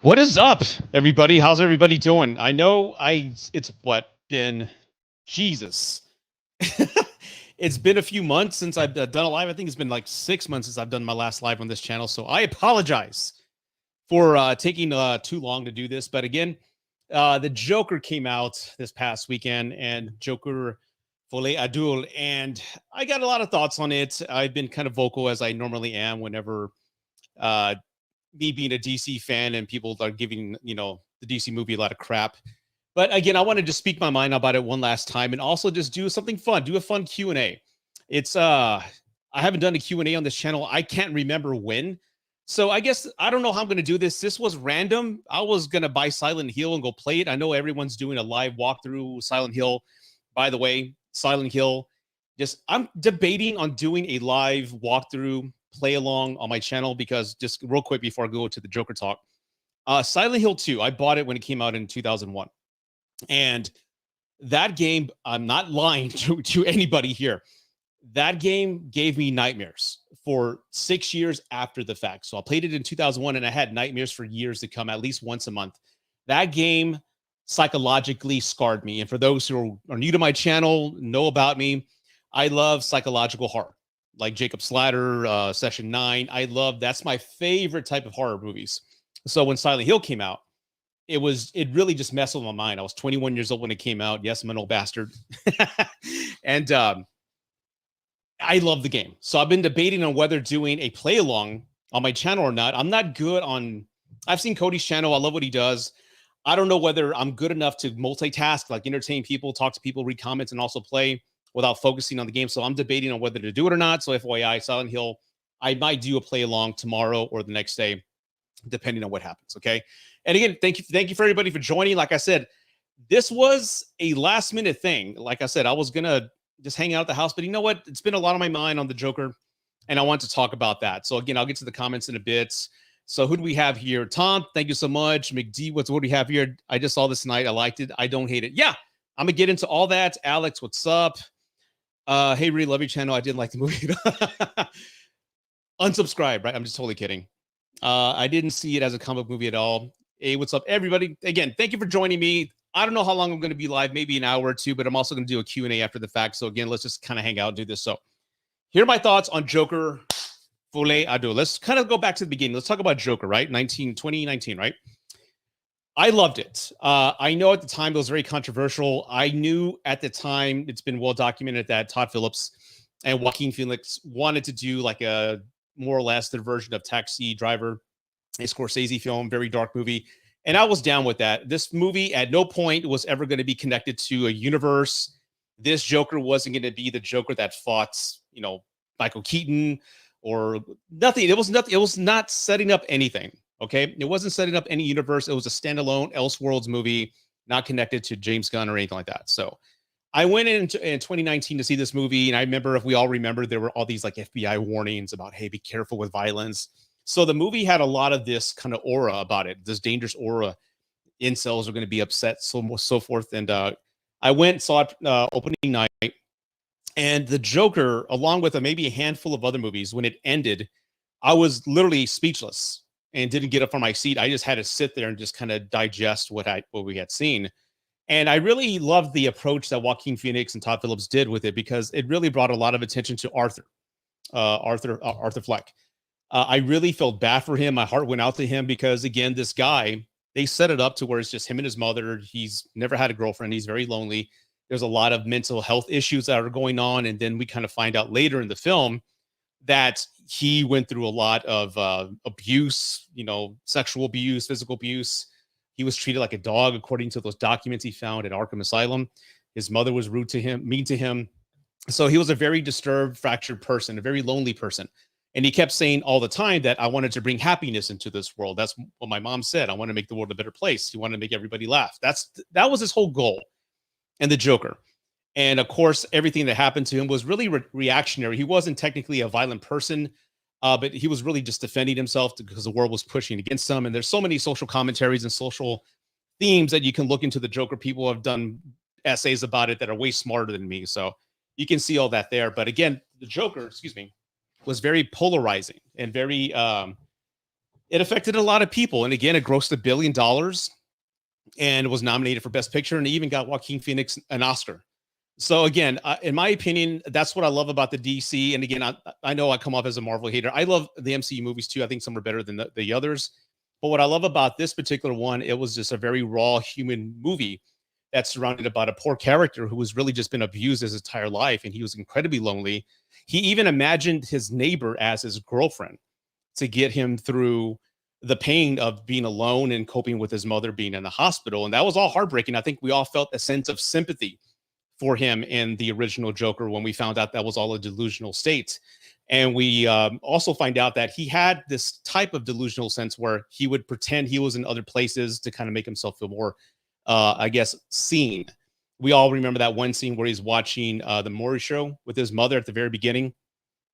What is up, everybody? How's everybody doing? I know it's what been Jesus. It's been a few months since I've done a live. I think it's been like 6 months since I've done my last live on this channel. So I apologize for taking too long to do this. But again, the Joker came out this past weekend, and Joker Folie and I got a lot of thoughts on it. I've been kind of vocal as I normally am whenever uh, me being a DC fan and people are giving, the DC movie a lot of crap. But again, I wanted to speak my mind about it one last time and also just do something fun, do a fun Q&A. It's I haven't done a Q&A on this channel. I can't remember when. So I guess I don't know how I'm going to do this. This was random. I was going to buy Silent Hill and go play it. I know everyone's doing a live walkthrough Silent Hill. By the way, Silent Hill, just I'm debating on doing a live walkthrough play along on my channel because just real quick before I go to the Joker talk, Silent Hill 2, I bought it when it came out in 2001. And that game, I'm not lying to anybody here. That game gave me nightmares for 6 years after the fact. So I played it in 2001 and I had nightmares for years to come, at least once a month. That game psychologically scarred me. And for those who are new to my channel, know about me, I love psychological horror, like Jacob Slatter, Session 9. That's my favorite type of horror movies. So when Silent Hill came out, it really just messed with my mind. I was 21 years old when it came out. Yes, I'm an old bastard. And I love the game. So I've been debating on whether doing a play along on my channel or not. I'm not good on, I've seen Cody's channel. I love what he does. I don't know whether I'm good enough to multitask, like entertain people, talk to people, read comments, and also play without focusing on the game. So I'm debating on whether to do it or not. So FYI, Silent Hill, I might do a play along tomorrow or the next day, depending on what happens. Okay. And again, thank you for everybody for joining. Like I said, this was a last minute thing. Like I said, I was gonna just hang out at the house, but you know what? It's been a lot on my mind on the Joker, and I want to talk about that. So again, I'll get to the comments in a bit. So who do we have here? Tom, thank you so much. McD, what do we have here? I just saw this tonight. I liked it. I don't hate it. Yeah, I'm gonna get into all that. Alex, what's up? Hey, really love your channel. I didn't like the movie. Unsubscribe, right? I'm just totally kidding. I didn't see it as a comic movie at all. Hey, what's up, everybody? Again, thank you for joining me. I don't know how long I'm going to be live, maybe an hour or two, but I'm also going to do a Q&A after the fact. So again, let's just kind of hang out and do this. So here are my thoughts on Joker Folie à Deux. Let's kind of go back to the beginning. Let's talk about Joker, right? 2019, right? I loved it. I know at the time it was very controversial. I knew at the time, it's been well documented that Todd Phillips and Joaquin Phoenix wanted to do like a more or less their version of Taxi Driver, a Scorsese film, very dark movie. And I was down with that. This movie at no point was ever going to be connected to a universe. This Joker wasn't going to be the Joker that fought, Michael Keaton or nothing. It was nothing. It was not setting up anything. Okay. It wasn't setting up any universe. It was a standalone Elseworlds movie, not connected to James Gunn or anything like that. So I went in 2019 to see this movie. And I remember, if we all remember, there were all these like FBI warnings about, hey, be careful with violence. So the movie had a lot of this kind of aura about it, this dangerous aura. Incels are going to be upset, so forth. And I went, saw it opening night. And the Joker, along with maybe a handful of other movies, when it ended, I was literally speechless and didn't get up from my seat. I just had to sit there and just kind of digest what we had seen. And I really loved the approach that Joaquin Phoenix and Todd Phillips did with it, because it really brought a lot of attention to Arthur Fleck. I really felt bad for him. My heart went out to him because, again, this guy, they set it up to where it's just him and his mother. He's never had a girlfriend. He's very lonely. There's a lot of mental health issues that are going on. And then we kind of find out later in the film that he went through a lot of abuse, sexual abuse, physical abuse. He was treated like a dog, according to those documents he found at Arkham Asylum. His mother was rude to him, mean to him. So he was a very disturbed, fractured person, a very lonely person. And he kept saying all the time that I wanted to bring happiness into this world. That's what my mom said. I want to make the world a better place. He wanted to make everybody laugh. That was his whole goal. And the Joker. And of course, everything that happened to him was really reactionary. He wasn't technically a violent person, but he was really just defending himself because the world was pushing against him. And there's so many social commentaries and social themes that you can look into the Joker. People have done essays about it that are way smarter than me. So you can see all that there. But again, the Joker, was very polarizing and very It affected a lot of people. And again, it grossed $1 billion and was nominated for Best Picture, and even got Joaquin Phoenix an Oscar. So again, in my opinion, that's what I love about the DC. And again, I know I come off as a Marvel hater. I love the MCU movies too. I think some are better than the others. But what I love about this particular one, it was just a very raw human movie that's surrounded about a poor character who was really just been abused his entire life, and he was incredibly lonely. He even imagined his neighbor as his girlfriend to get him through the pain of being alone and coping with his mother being in the hospital. And that was all heartbreaking. I think we all felt a sense of sympathy for him in the original Joker when we found out that was all a delusional state. And we also find out that he had this type of delusional sense where he would pretend he was in other places to kind of make himself feel more, I guess, seen. We all remember that one scene where he's watching the Maury show with his mother at the very beginning.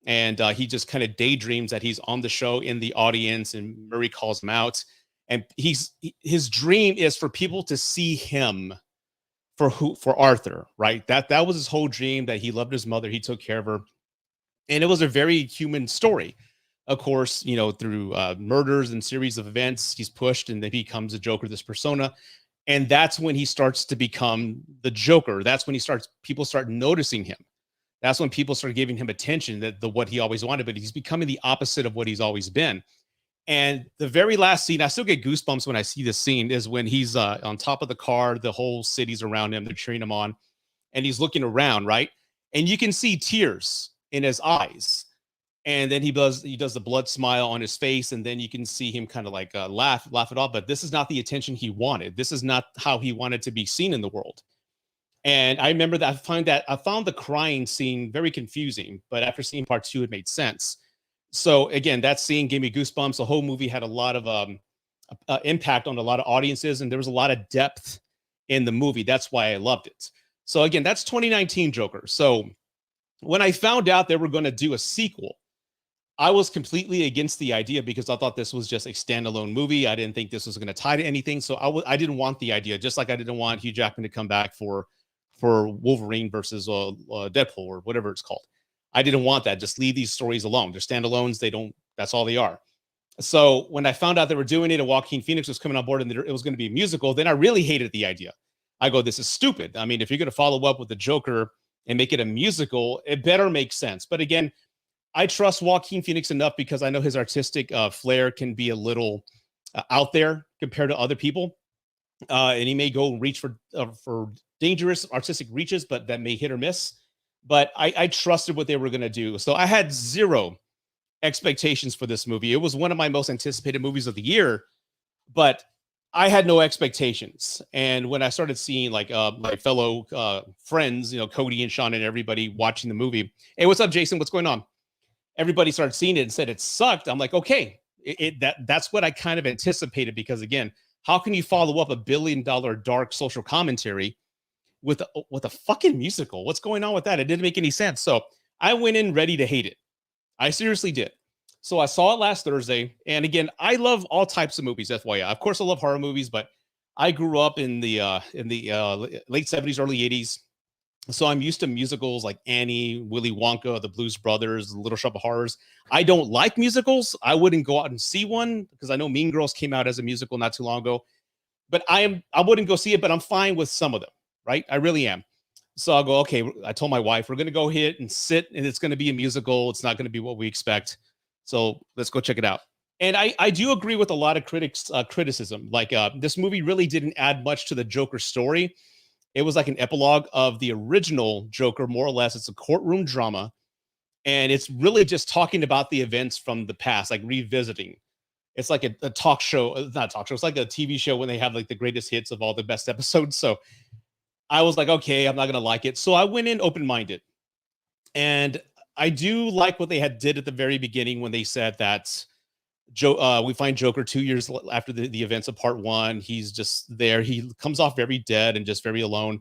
And he just kind of daydreams that he's on the show in the audience, and Murray calls him out. And his dream is for people to see him for Arthur, right? That was his whole dream, that he loved his mother, he took care of her. And it was a very human story. Of course, you know, through murders and series of events, he's pushed and then he becomes a Joker, this persona. And that's when he starts to become the Joker. That's when people start noticing him. That's when people start giving him attention, that what he always wanted, but he's becoming the opposite of what he's always been. And the very last scene, I still get goosebumps when I see this scene, is when he's on top of the car, the whole city's around him, they're cheering him on, and he's looking around, right? And you can see tears in his eyes. And then he does the blood smile on his face, and then you can see him kind of like laugh it off. But this is not the attention he wanted. This is not how he wanted to be seen in the world. And I remember that I found the crying scene very confusing, but after seeing part two, it made sense. So again, that scene gave me goosebumps. The whole movie had a lot of impact on a lot of audiences, and there was a lot of depth in the movie. That's why I loved it. So again, that's 2019 Joker. So when I found out they were going to do a sequel, I was completely against the idea because I thought this was just a standalone movie. I didn't think this was going to tie to anything. So I didn't want the idea, just like I didn't want Hugh Jackman to come back for Wolverine versus Deadpool or whatever it's called. I didn't want that. Just leave these stories alone. They're standalones. That's all they are. So when I found out they were doing it and Joaquin Phoenix was coming on board and it was going to be a musical, then I really hated the idea. I go, this is stupid. I mean, if you're going to follow up with the Joker and make it a musical, it better make sense. But again, I trust Joaquin Phoenix enough because I know his artistic flair can be a little out there compared to other people. And he may go reach for dangerous artistic reaches, but that may hit or miss. But I trusted what they were going to do. So I had zero expectations for this movie. It was one of my most anticipated movies of the year, but I had no expectations. And when I started seeing like my fellow friends, you know, Cody and Sean and everybody watching the movie, hey, what's up, Jason? What's going on? Everybody started seeing it and said it sucked. I'm like, okay, that's what I kind of anticipated, because again, how can you follow up $1 billion dark social commentary with a fucking musical? What's going on with that? It didn't make any sense. So I went in ready to hate it. I seriously did. So I saw it last Thursday. And again, I love all types of movies, FYI. Of course, I love horror movies, but I grew up in the late 70s, early 80s. So I'm used to musicals like Annie, Willy Wonka, The Blues Brothers, Little Shop of Horrors. I don't like musicals. I wouldn't go out and see one because I know Mean Girls came out as a musical not too long ago. But I wouldn't go see it, but I'm fine with some of them, right? I really am. So I'll go, okay, I told my wife, we're going to go hit and sit, and it's going to be a musical. It's not going to be what we expect. So let's go check it out. And I do agree with a lot of critics' criticism. Like this movie really didn't add much to the Joker story. It was like an epilogue of the original Joker, more or less. It's a courtroom drama. And it's really just talking about the events from the past, like revisiting. It's like a talk show, not a talk show. It's like a TV show when they have like the greatest hits of all the best episodes. So I was like, okay, I'm not going to like it. So I went in open-minded. And I do like what they had did at the very beginning when they said that we find Joker 2 years after the events of part one. He's just there. He comes off very dead and just very alone.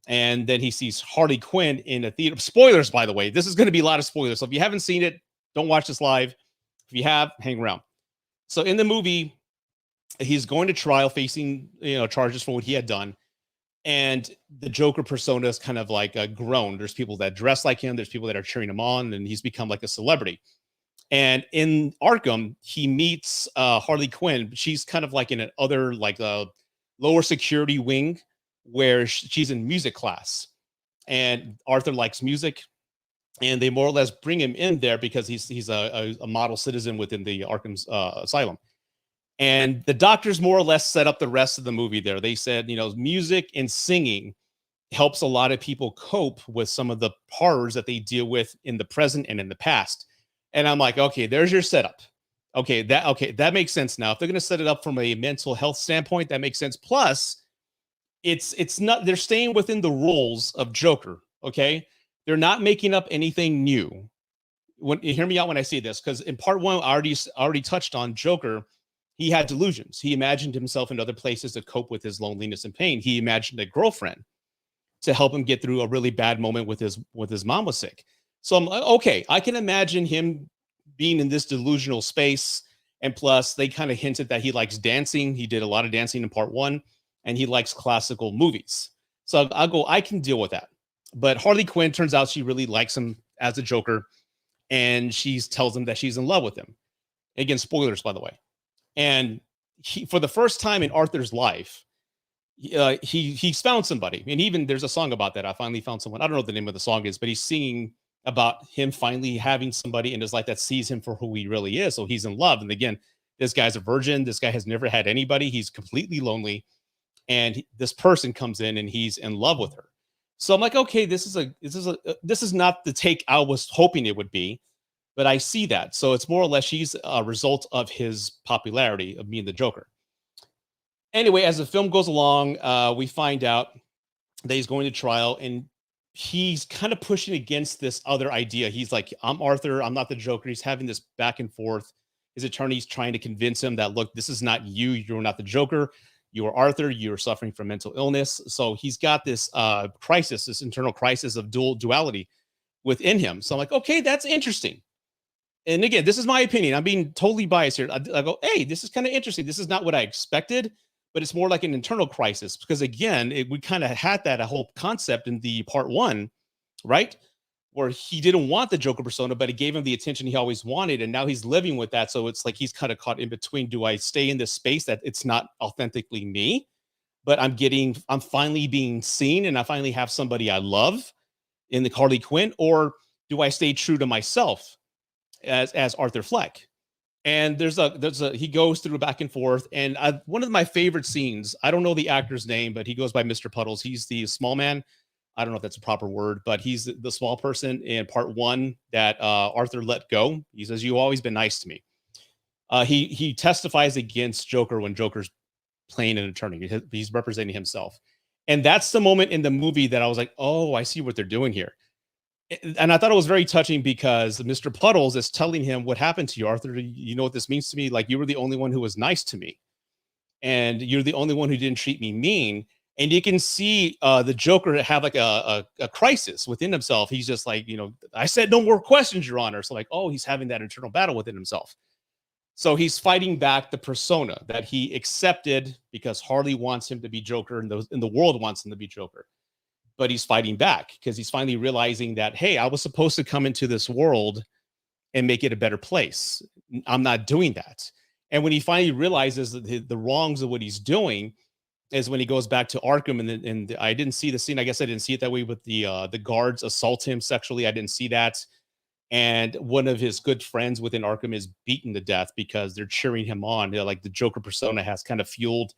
And then he sees Harley Quinn in a theater. Spoilers, by the way. This is going to be a lot of spoilers. So if you haven't seen it, don't watch this live. If you have, hang around. So in the movie, he's going to trial facing, charges for what he had done. And the Joker persona is kind of like grown. There's people that dress like him. There's people that are cheering him on, and he's become like a celebrity. And in Arkham, he meets Harley Quinn. She's kind of like in an other, like a lower security wing where she's in music class. And Arthur likes music, and they more or less bring him in there because he's a model citizen within the Arkham asylum. And the doctors more or less set up the rest of the movie there. They said, music and singing helps a lot of people cope with some of the horrors that they deal with in the present and in the past. And I'm like, okay, there's your setup. Okay, that makes sense now. If they're going to set it up from a mental health standpoint, that makes sense. Plus, it's not, they're staying within the rules of Joker. Okay, they're not making up anything new. When you hear me out when I say this, because in part one, I already touched on Joker. He had delusions. He imagined himself in other places to cope with his loneliness and pain. He imagined a girlfriend to help him get through a really bad moment with his mom was sick. So I'm like, okay, I can imagine him being in this delusional space. And plus, they kind of hinted that he likes dancing. He did a lot of dancing in part one, and he likes classical movies. So I'll go, I can deal with that. But Harley Quinn, turns out she really likes him as a Joker, and she tells him that she's in love with him. Again, spoilers, by the way. And for the first time in Arthur's life, he's found somebody, and even there's a song about that. I finally found someone. I don't know what the name of the song is, but he's singing about him finally having somebody in his life that sees him for who he really is. So he's in love. And again, this guy's a virgin. This guy has never had anybody. He's completely lonely, and this person comes in and he's in love with her. So I'm like, okay, this is not the take I was hoping it would be, but I see that. So it's more or less she's a result of his popularity of being the Joker. Anyway, as the film goes along, we find out that he's going to trial, and he's kind of pushing against this other idea. He's like, I'm Arthur, I'm not the Joker. He's having this back and forth. His attorney's trying to convince him that, look, this is not you. You're not the Joker. You are Arthur. You're suffering from mental illness. So he's got this crisis, this internal crisis of duality within him. So I'm like, okay, that's interesting. And again, this is my opinion. I'm being totally biased here. I go, hey, this is kind of interesting. This is not what I expected, but it's more like an internal crisis because again, we kind of had that a whole concept in the part one, right? Where he didn't want the Joker persona, but it gave him the attention he always wanted. And now he's living with that. So it's like, he's kind of caught in between. Do I stay in this space that it's not authentically me, but I'm finally being seen and I finally have somebody I love in the Harley Quinn, or do I stay true to myself as Arthur Fleck? And he goes through back and forth. And one of my favorite scenes, I don't know the actor's name, but he goes by Mr. Puddles. He's the small man. I don't know if that's a proper word, but he's the small person in part one that Arthur let go. He says, "You've always been nice to me." He testifies against Joker when Joker's playing an attorney. He's representing himself. And that's the moment in the movie that I was like, oh, I see what they're doing here. And I thought it was very touching because Mr. Puddles is telling him, what happened to you, Arthur? You know what this means to me? Like, you were the only one who was nice to me. And you're the only one who didn't treat me mean. And you can see the Joker have like a crisis within himself. He's just like, I said no more questions, Your Honor. So like, oh, he's having that internal battle within himself. So he's fighting back the persona that he accepted because Harley wants him to be Joker and the world wants him to be Joker. But he's fighting back because he's finally realizing that, hey, I was supposed to come into this world and make it a better place. I'm not doing that. And when he finally realizes that the wrongs of what he's doing is when he goes back to Arkham. And I didn't see the scene. I guess I didn't see it that way with the guards assault him sexually. I didn't see that. And one of his good friends within Arkham is beaten to death because they're cheering him on. Like the Joker persona has kind of fueled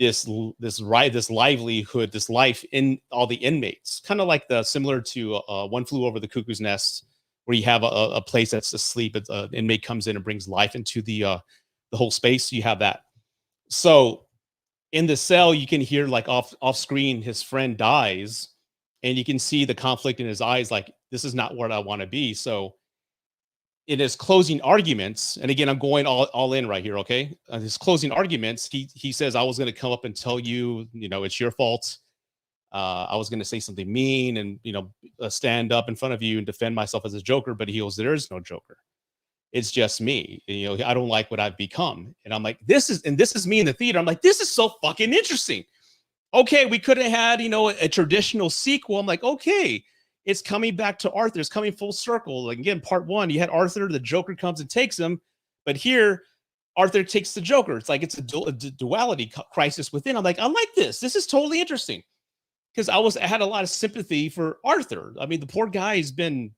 this livelihood, this life in all the inmates, kind of like similar to One Flew Over the Cuckoo's Nest, where you have a place that's asleep. An inmate comes in and brings life into the whole space. You have that. So in the cell, you can hear like off screen, his friend dies, and you can see the conflict in his eyes. Like, this is not where I want to be. So in his closing arguments, and again, I'm going all in right here, okay? His closing arguments, he says, I was going to come up and tell you, it's your fault. I was going to say something mean and, stand up in front of you and defend myself as a Joker, but he goes, there is no Joker. It's just me. I don't like what I've become. And I'm like, this is me in the theater. I'm like, this is so fucking interesting. Okay, we could have had, a traditional sequel. I'm like, okay, it's coming back to Arthur. It's coming full circle. Like again, part one, you had Arthur, the Joker comes and takes him, but here Arthur takes the Joker. It's like it's a duality crisis within. I'm like, I like this. This is totally interesting because I had a lot of sympathy for Arthur. I mean, the poor guy has been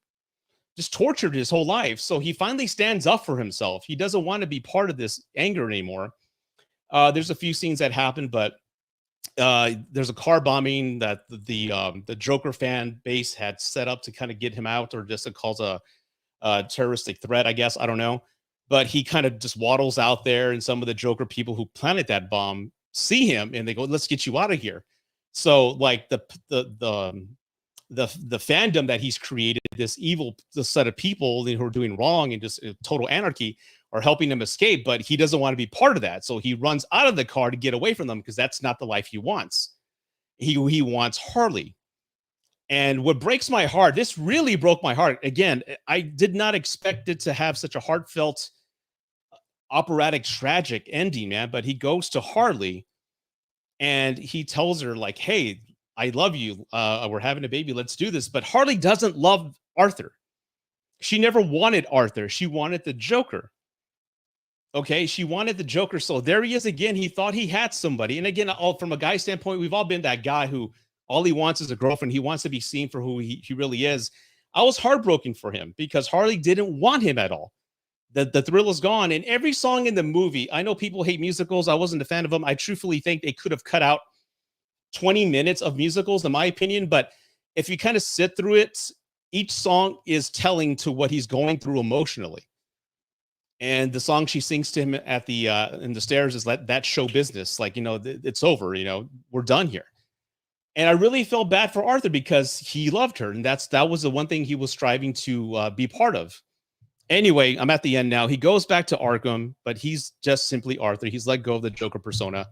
just tortured his whole life, so he finally stands up for himself. He doesn't want to be part of this anger anymore. There's a few scenes that happen, but there's a car bombing that the Joker fan base had set up to kind of get him out, or just it calls a terroristic threat, I guess. I don't know. But he kind of just waddles out there, and some of the Joker people who planted that bomb see him and they go, let's get you out of here. So like the fandom that he's created, this evil set of people who are doing wrong and just total anarchy, are helping him escape, but he doesn't want to be part of that. So he runs out of the car to get away from them because that's not the life he wants. He wants Harley. And what breaks my heart, this really broke my heart. Again, I did not expect it to have such a heartfelt, operatic, tragic ending, man. But he goes to Harley and he tells her, like, hey, I love you. We're having a baby. Let's do this. But Harley doesn't love Arthur. She never wanted Arthur. She wanted the Joker. Okay, she wanted the Joker. So there he is again. He thought he had somebody. And again, from a guy standpoint, we've all been that guy who all he wants is a girlfriend. He wants to be seen for who he really is. I was heartbroken for him because Harley didn't want him at all. The thrill is gone. And every song in the movie, I know people hate musicals. I wasn't a fan of them. I truthfully think they could have cut out 20 minutes of musicals, in my opinion. But if you kind of sit through it, each song is telling to what he's going through emotionally. And the song she sings to him at the in the stairs is that show business. Like, it's over, we're done here. And I really felt bad for Arthur because he loved her. And that was the one thing he was striving to be part of. Anyway, I'm at the end now. He goes back to Arkham, but he's just simply Arthur. He's let go of the Joker persona.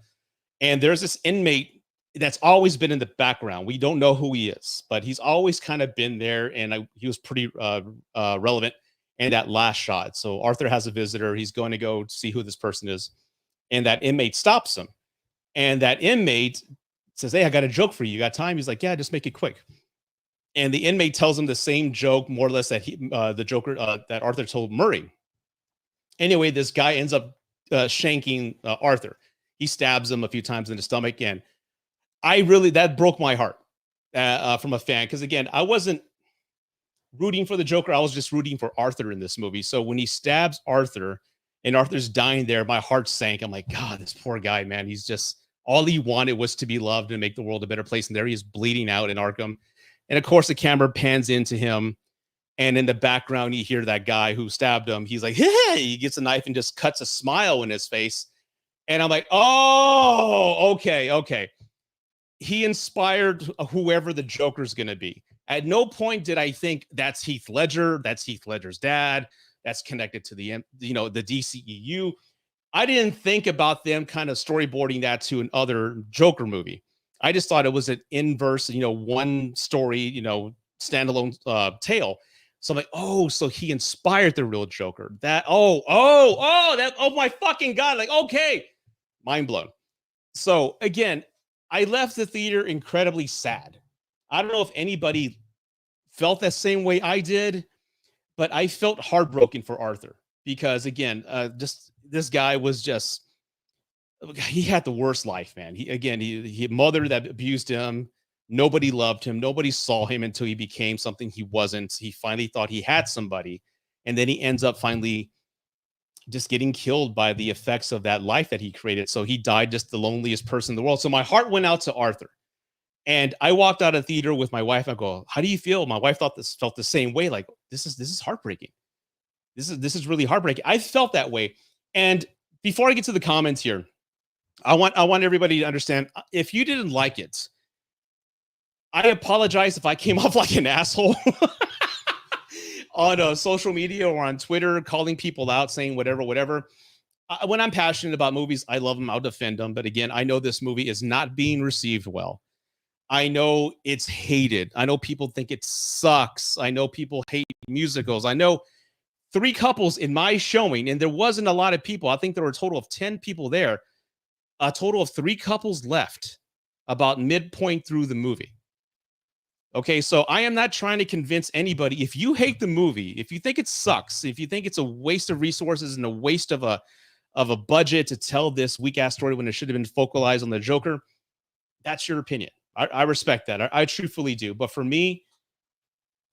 And there's this inmate that's always been in the background. We don't know who he is, but he's always kind of been there. And he was pretty relevant in that last shot. So Arthur has a visitor. He's going to go see who this person is. And that inmate stops him. And that inmate says, hey, I got a joke for you. You got time? He's like, yeah, just make it quick. And the inmate tells him the same joke, more or less, that the Joker, that Arthur told Murray. Anyway, this guy ends up shanking Arthur. He stabs him a few times in the stomach. And that broke my heart from a fan. Because again, I wasn't rooting for the Joker. I was just rooting for Arthur in this movie. So when he stabs Arthur and Arthur's dying there, my heart sank. I'm like, God, this poor guy, man. He's just, all he wanted was to be loved and make the world a better place. And there he is bleeding out in Arkham. And of course, the camera pans into him. And in the background, you hear that guy who stabbed him. He's like, hey, he gets a knife and just cuts a smile in his face. And I'm like, oh, okay. He inspired whoever the Joker's going to be. At no point did I think that's Heath Ledger. That's Heath Ledger's dad. That's connected to the DCEU. I didn't think about them kind of storyboarding that to another Joker movie. I just thought it was an inverse, one story, standalone tale. So I'm like, oh, so he inspired the real Joker. Oh my fucking God. Like, okay. Mind blown. So again, I left the theater incredibly sad. I don't know if anybody felt that same way I did, but I felt heartbroken for Arthur because again, just this guy was just, he had the worst life, man. He had a mother that abused him. Nobody loved him. Nobody saw him until he became something he wasn't. He finally thought he had somebody. And then he ends up finally just getting killed by the effects of that life that he created. So he died just the loneliest person in the world. So my heart went out to Arthur. And I walked out of the theater with my wife. I go, how do you feel? My wife felt the same way. Like, this is heartbreaking. This is really heartbreaking. I felt that way. And before I get to the comments here, I want everybody to understand, if you didn't like it, I apologize if I came off like an asshole on social media or on Twitter, calling people out, saying whatever. When I'm passionate about movies, I love them. I'll defend them. But again, I know this movie is not being received well. I know it's hated. I know people think it sucks. I know people hate musicals. I know 3 couples in my showing, and there wasn't a lot of people. I think there were a total of 10 people there. A total of 3 couples left about midpoint through the movie. Okay, so I am not trying to convince anybody. If you hate the movie, if you think it sucks, if you think it's a waste of resources and a waste of a budget to tell this weak ass story when it should have been focalized on the Joker, that's your opinion. I respect that. I truthfully do. But for me,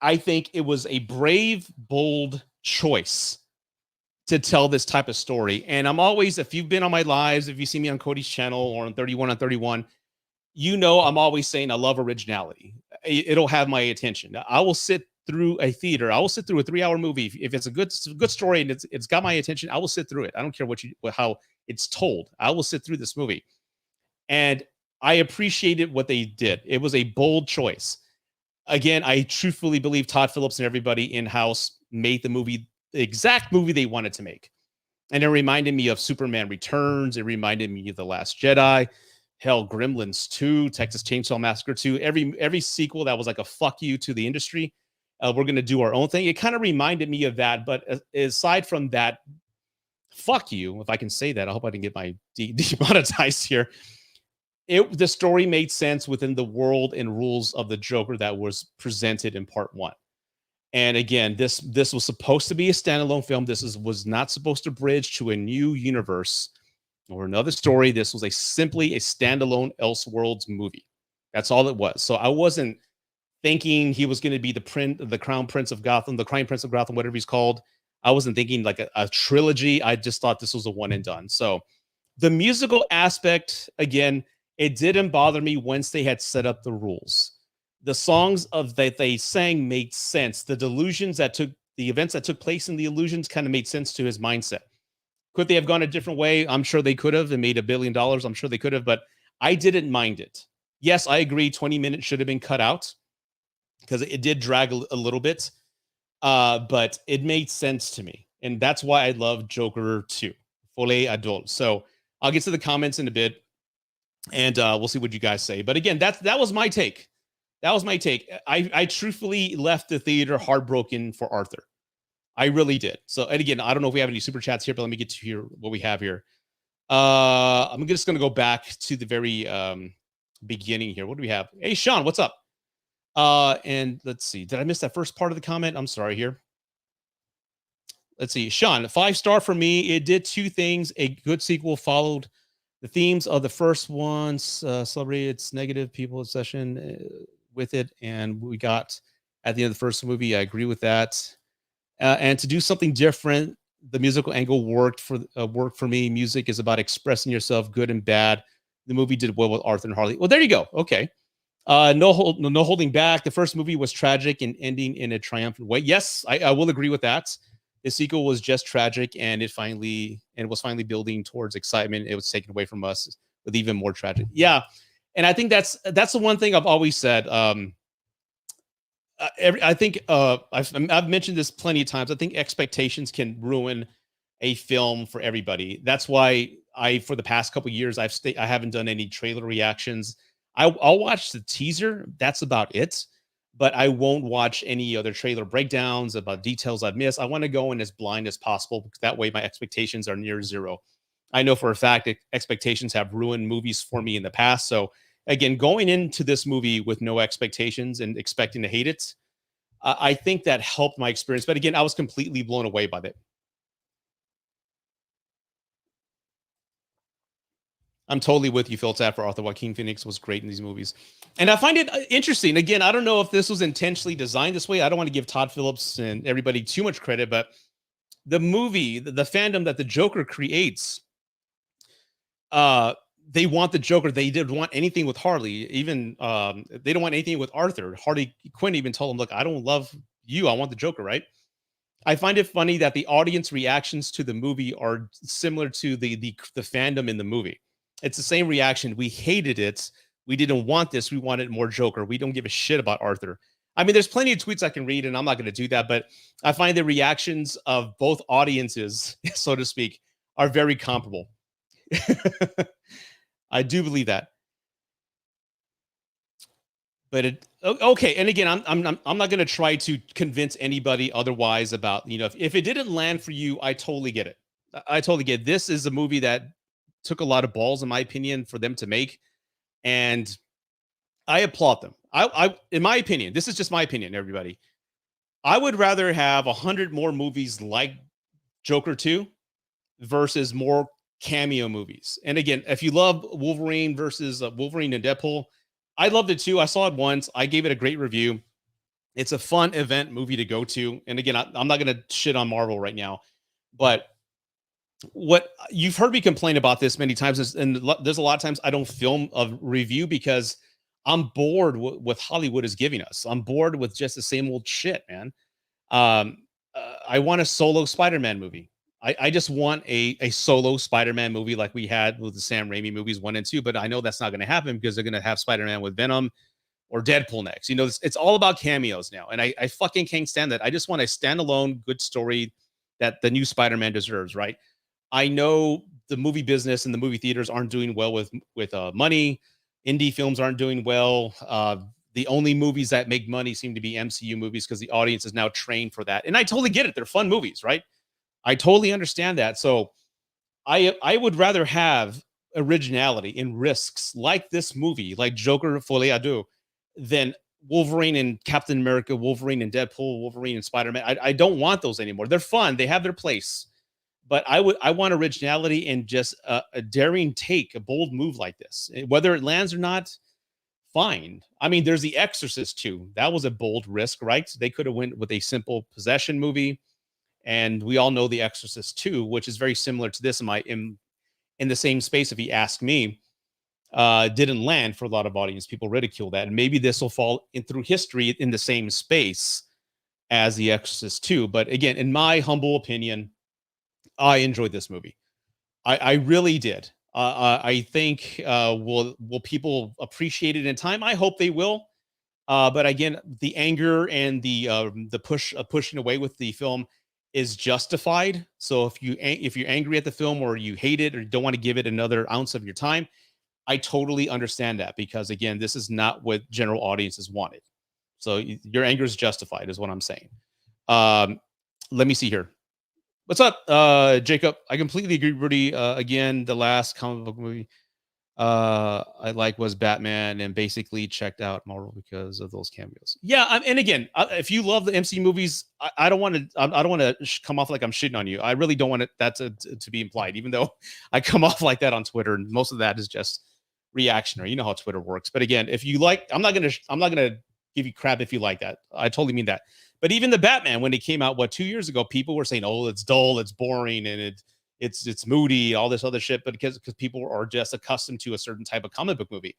I think it was a brave, bold choice to tell this type of story. And I'm always, if you've been on my lives, if you see me on Cody's channel or on 31 on 31, you know I'm always saying I love originality. It'll have my attention. I will sit through a theater. I will sit through a 3-hour movie if it's a good story and it's got my attention. I will sit through it. I don't care how it's told. I will sit through this movie, and I appreciated what they did. It was a bold choice. Again, I truthfully believe Todd Phillips and everybody in house made the exact movie they wanted to make. And it reminded me of Superman Returns. It reminded me of The Last Jedi. Hell, Gremlins 2, Texas Chainsaw Massacre 2, every sequel that was like a fuck you to the industry. We're going to do our own thing. It kind of reminded me of that. But aside from that, fuck you, if I can say that. I hope I didn't get my demonetized here. The story made sense within the world and rules of the Joker that was presented in part 1. And again, this was supposed to be a standalone film. Was not supposed to bridge to a new universe or another story. This was simply a standalone Elseworlds movie. That's all it was. So I wasn't thinking he was going to be the Crown Prince of Gotham, the Crime Prince of Gotham, whatever he's called. I wasn't thinking like a trilogy. I just thought this was a one and done. So the musical aspect, again, it didn't bother me once they had set up the rules. The songs that they sang made sense. The events that took place in the illusions kind of made sense to his mindset. Could they have gone a different way? I'm sure they could have and made $1 billion. I'm sure they could have, but I didn't mind it. Yes, I agree. 20 minutes should have been cut out because it did drag a little bit, but it made sense to me. And that's why I love Joker 2, Folie Adult. So I'll get to the comments in a bit and we'll see what you guys say. But again, that was my take. That was my take. I truthfully left the theater heartbroken for Arthur. I really did. So, and again, I don't know if we have any super chats here, but let me get to here what we have here. I'm just going to go back to the very beginning here. What do we have? Hey, Sean, what's up? And let's see. Did I miss that first part of the comment? I'm sorry here. Let's see. Sean, 5-star for me. It did 2 things. A good sequel followed the themes of the first ones, celebrated its negative people obsession with it. And we got at the end of the first movie. I agree with that. And to do something different, the musical angle worked for me. Music is about expressing yourself, good and bad. The movie did well with Arthur and Harley. Well, there you go. Okay. No holding back. The first movie was tragic and ending in a triumphant way. Yes, I will agree with that. The sequel was just tragic, and it was finally building towards excitement. It was taken away from us with even more tragic. Yeah, and I think that's the one thing I've always said. I think I've mentioned this plenty of times. I think expectations can ruin a film for everybody. That's why for the past couple of years, I haven't done any trailer reactions. I'll watch the teaser. That's about it. But I won't watch any other trailer breakdowns about details I've missed. I want to go in as blind as possible because that way my expectations are near zero. I know for a fact that expectations have ruined movies for me in the past. So again, going into this movie with no expectations and expecting to hate it, I think that helped my experience. But again, I was completely blown away by it. I'm totally with you, Phil Tapp, for Arthur. Joaquin Phoenix was great in these movies. And I find it interesting. Again, I don't know if this was intentionally designed this way. I don't want to give Todd Phillips and everybody too much credit, but the movie, the fandom that the Joker creates, they want the Joker. They didn't want anything with Harley. Even they don't want anything with Arthur. Harley Quinn even told him, look, I don't love you. I want the Joker, right? I find it funny that the audience reactions to the movie are similar to the fandom in the movie. It's the same reaction. We hated it. We didn't want this. We wanted more Joker. We don't give a shit about Arthur. I mean, there's plenty of tweets I can read, and I'm not going to do that, but I find the reactions of both audiences, so to speak, are very comparable. I do believe that. But okay, and again, I'm not going to try to convince anybody otherwise about, if it didn't land for you, I totally get it. I totally get it. This is a movie that took a lot of balls, in my opinion, for them to make, and I applaud them. In my opinion, this is just my opinion, everybody. I would rather have 100 more movies like Joker 2 versus more cameo movies. And again, if you love Wolverine versus Wolverine and Deadpool, I loved it too. I saw it once. I gave it a great review. It's a fun event movie to go to. And again, I'm not going to shit on Marvel right now, but what you've heard me complain about this many times is, and there's a lot of times I don't film a review because I'm bored with Hollywood is giving us. I'm bored with just the same old shit, man. I want a solo Spider-Man movie. I just want a solo Spider-Man movie like we had with the Sam Raimi movies 1 and 2, but I know that's not going to happen because they're going to have Spider-Man with Venom or Deadpool next. You know, it's all about cameos now, and I fucking can't stand that. I just want a standalone good story that the new Spider-Man deserves, right? I know the movie business and the movie theaters aren't doing well with money. Indie films aren't doing well. The only movies that make money seem to be MCU movies because the audience is now trained for that. And I totally get it. They're fun movies, right? I totally understand that. So I would rather have originality in risks like this movie, like Joker Folie than Wolverine and Captain America, Wolverine and Deadpool, Wolverine and Spider-Man. I don't want those anymore. They're fun. They have their place. But I want originality and just a daring take, a bold move like this. Whether it lands or not, fine. I mean, there's The Exorcist 2. That was a bold risk, right? They could have went with a simple possession movie, and we all know The Exorcist 2, which is very similar to this in the same space, if you ask me. Didn't land for a lot of audience. People ridicule that. And maybe this will fall in through history in the same space as The Exorcist 2. But again, in my humble opinion, I enjoyed this movie. I really did. I think will people appreciate it in time? I hope they will. But again, the anger and the pushing away with the film is justified. So if you're angry at the film or you hate it or don't want to give it another ounce of your time, I totally understand that because again, this is not what general audiences wanted. So your anger is justified, is what I'm saying. Let me see here. What's up, Jacob? I completely agree, Rudy. Again, the last comic book movie I like was Batman, and basically checked out Marvel because of those cameos. Yeah, and again, if you love the MC movies, I don't want to. I don't want to come off like I'm shitting on you. I really don't want that to be implied, even though I come off like that on Twitter, and most of that is just reactionary. You know how Twitter works. But again, if you like, I'm not gonna give you crap if you like that. I totally mean that. But even the Batman, when it came out, 2 years ago, people were saying, "Oh, it's dull, it's boring, and it's moody, all this other shit." But because people are just accustomed to a certain type of comic book movie,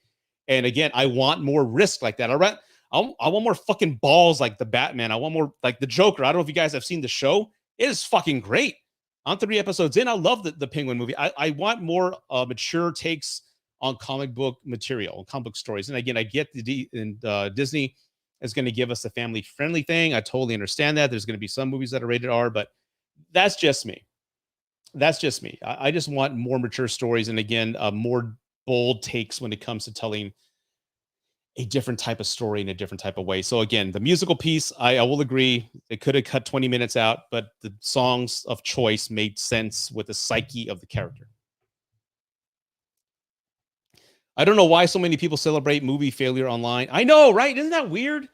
and again, I want more risk like that. I want more fucking balls like the Batman. I want more like the Joker. I don't know if you guys have seen the show. It is fucking great. I'm 3 episodes in. I love the Penguin movie. I want more mature takes on comic book material, comic book stories. And again, I get Disney is going to give us a family friendly thing. I totally understand that. There's going to be some movies that are rated R, but that's just me. That's just me. I just want more mature stories. And again, more bold takes when it comes to telling a different type of story in a different type of way. So again, the musical piece, I will agree. It could have cut 20 minutes out, but the songs of choice made sense with the psyche of the character. I don't know why so many people celebrate movie failure online. I know, right? Isn't that weird?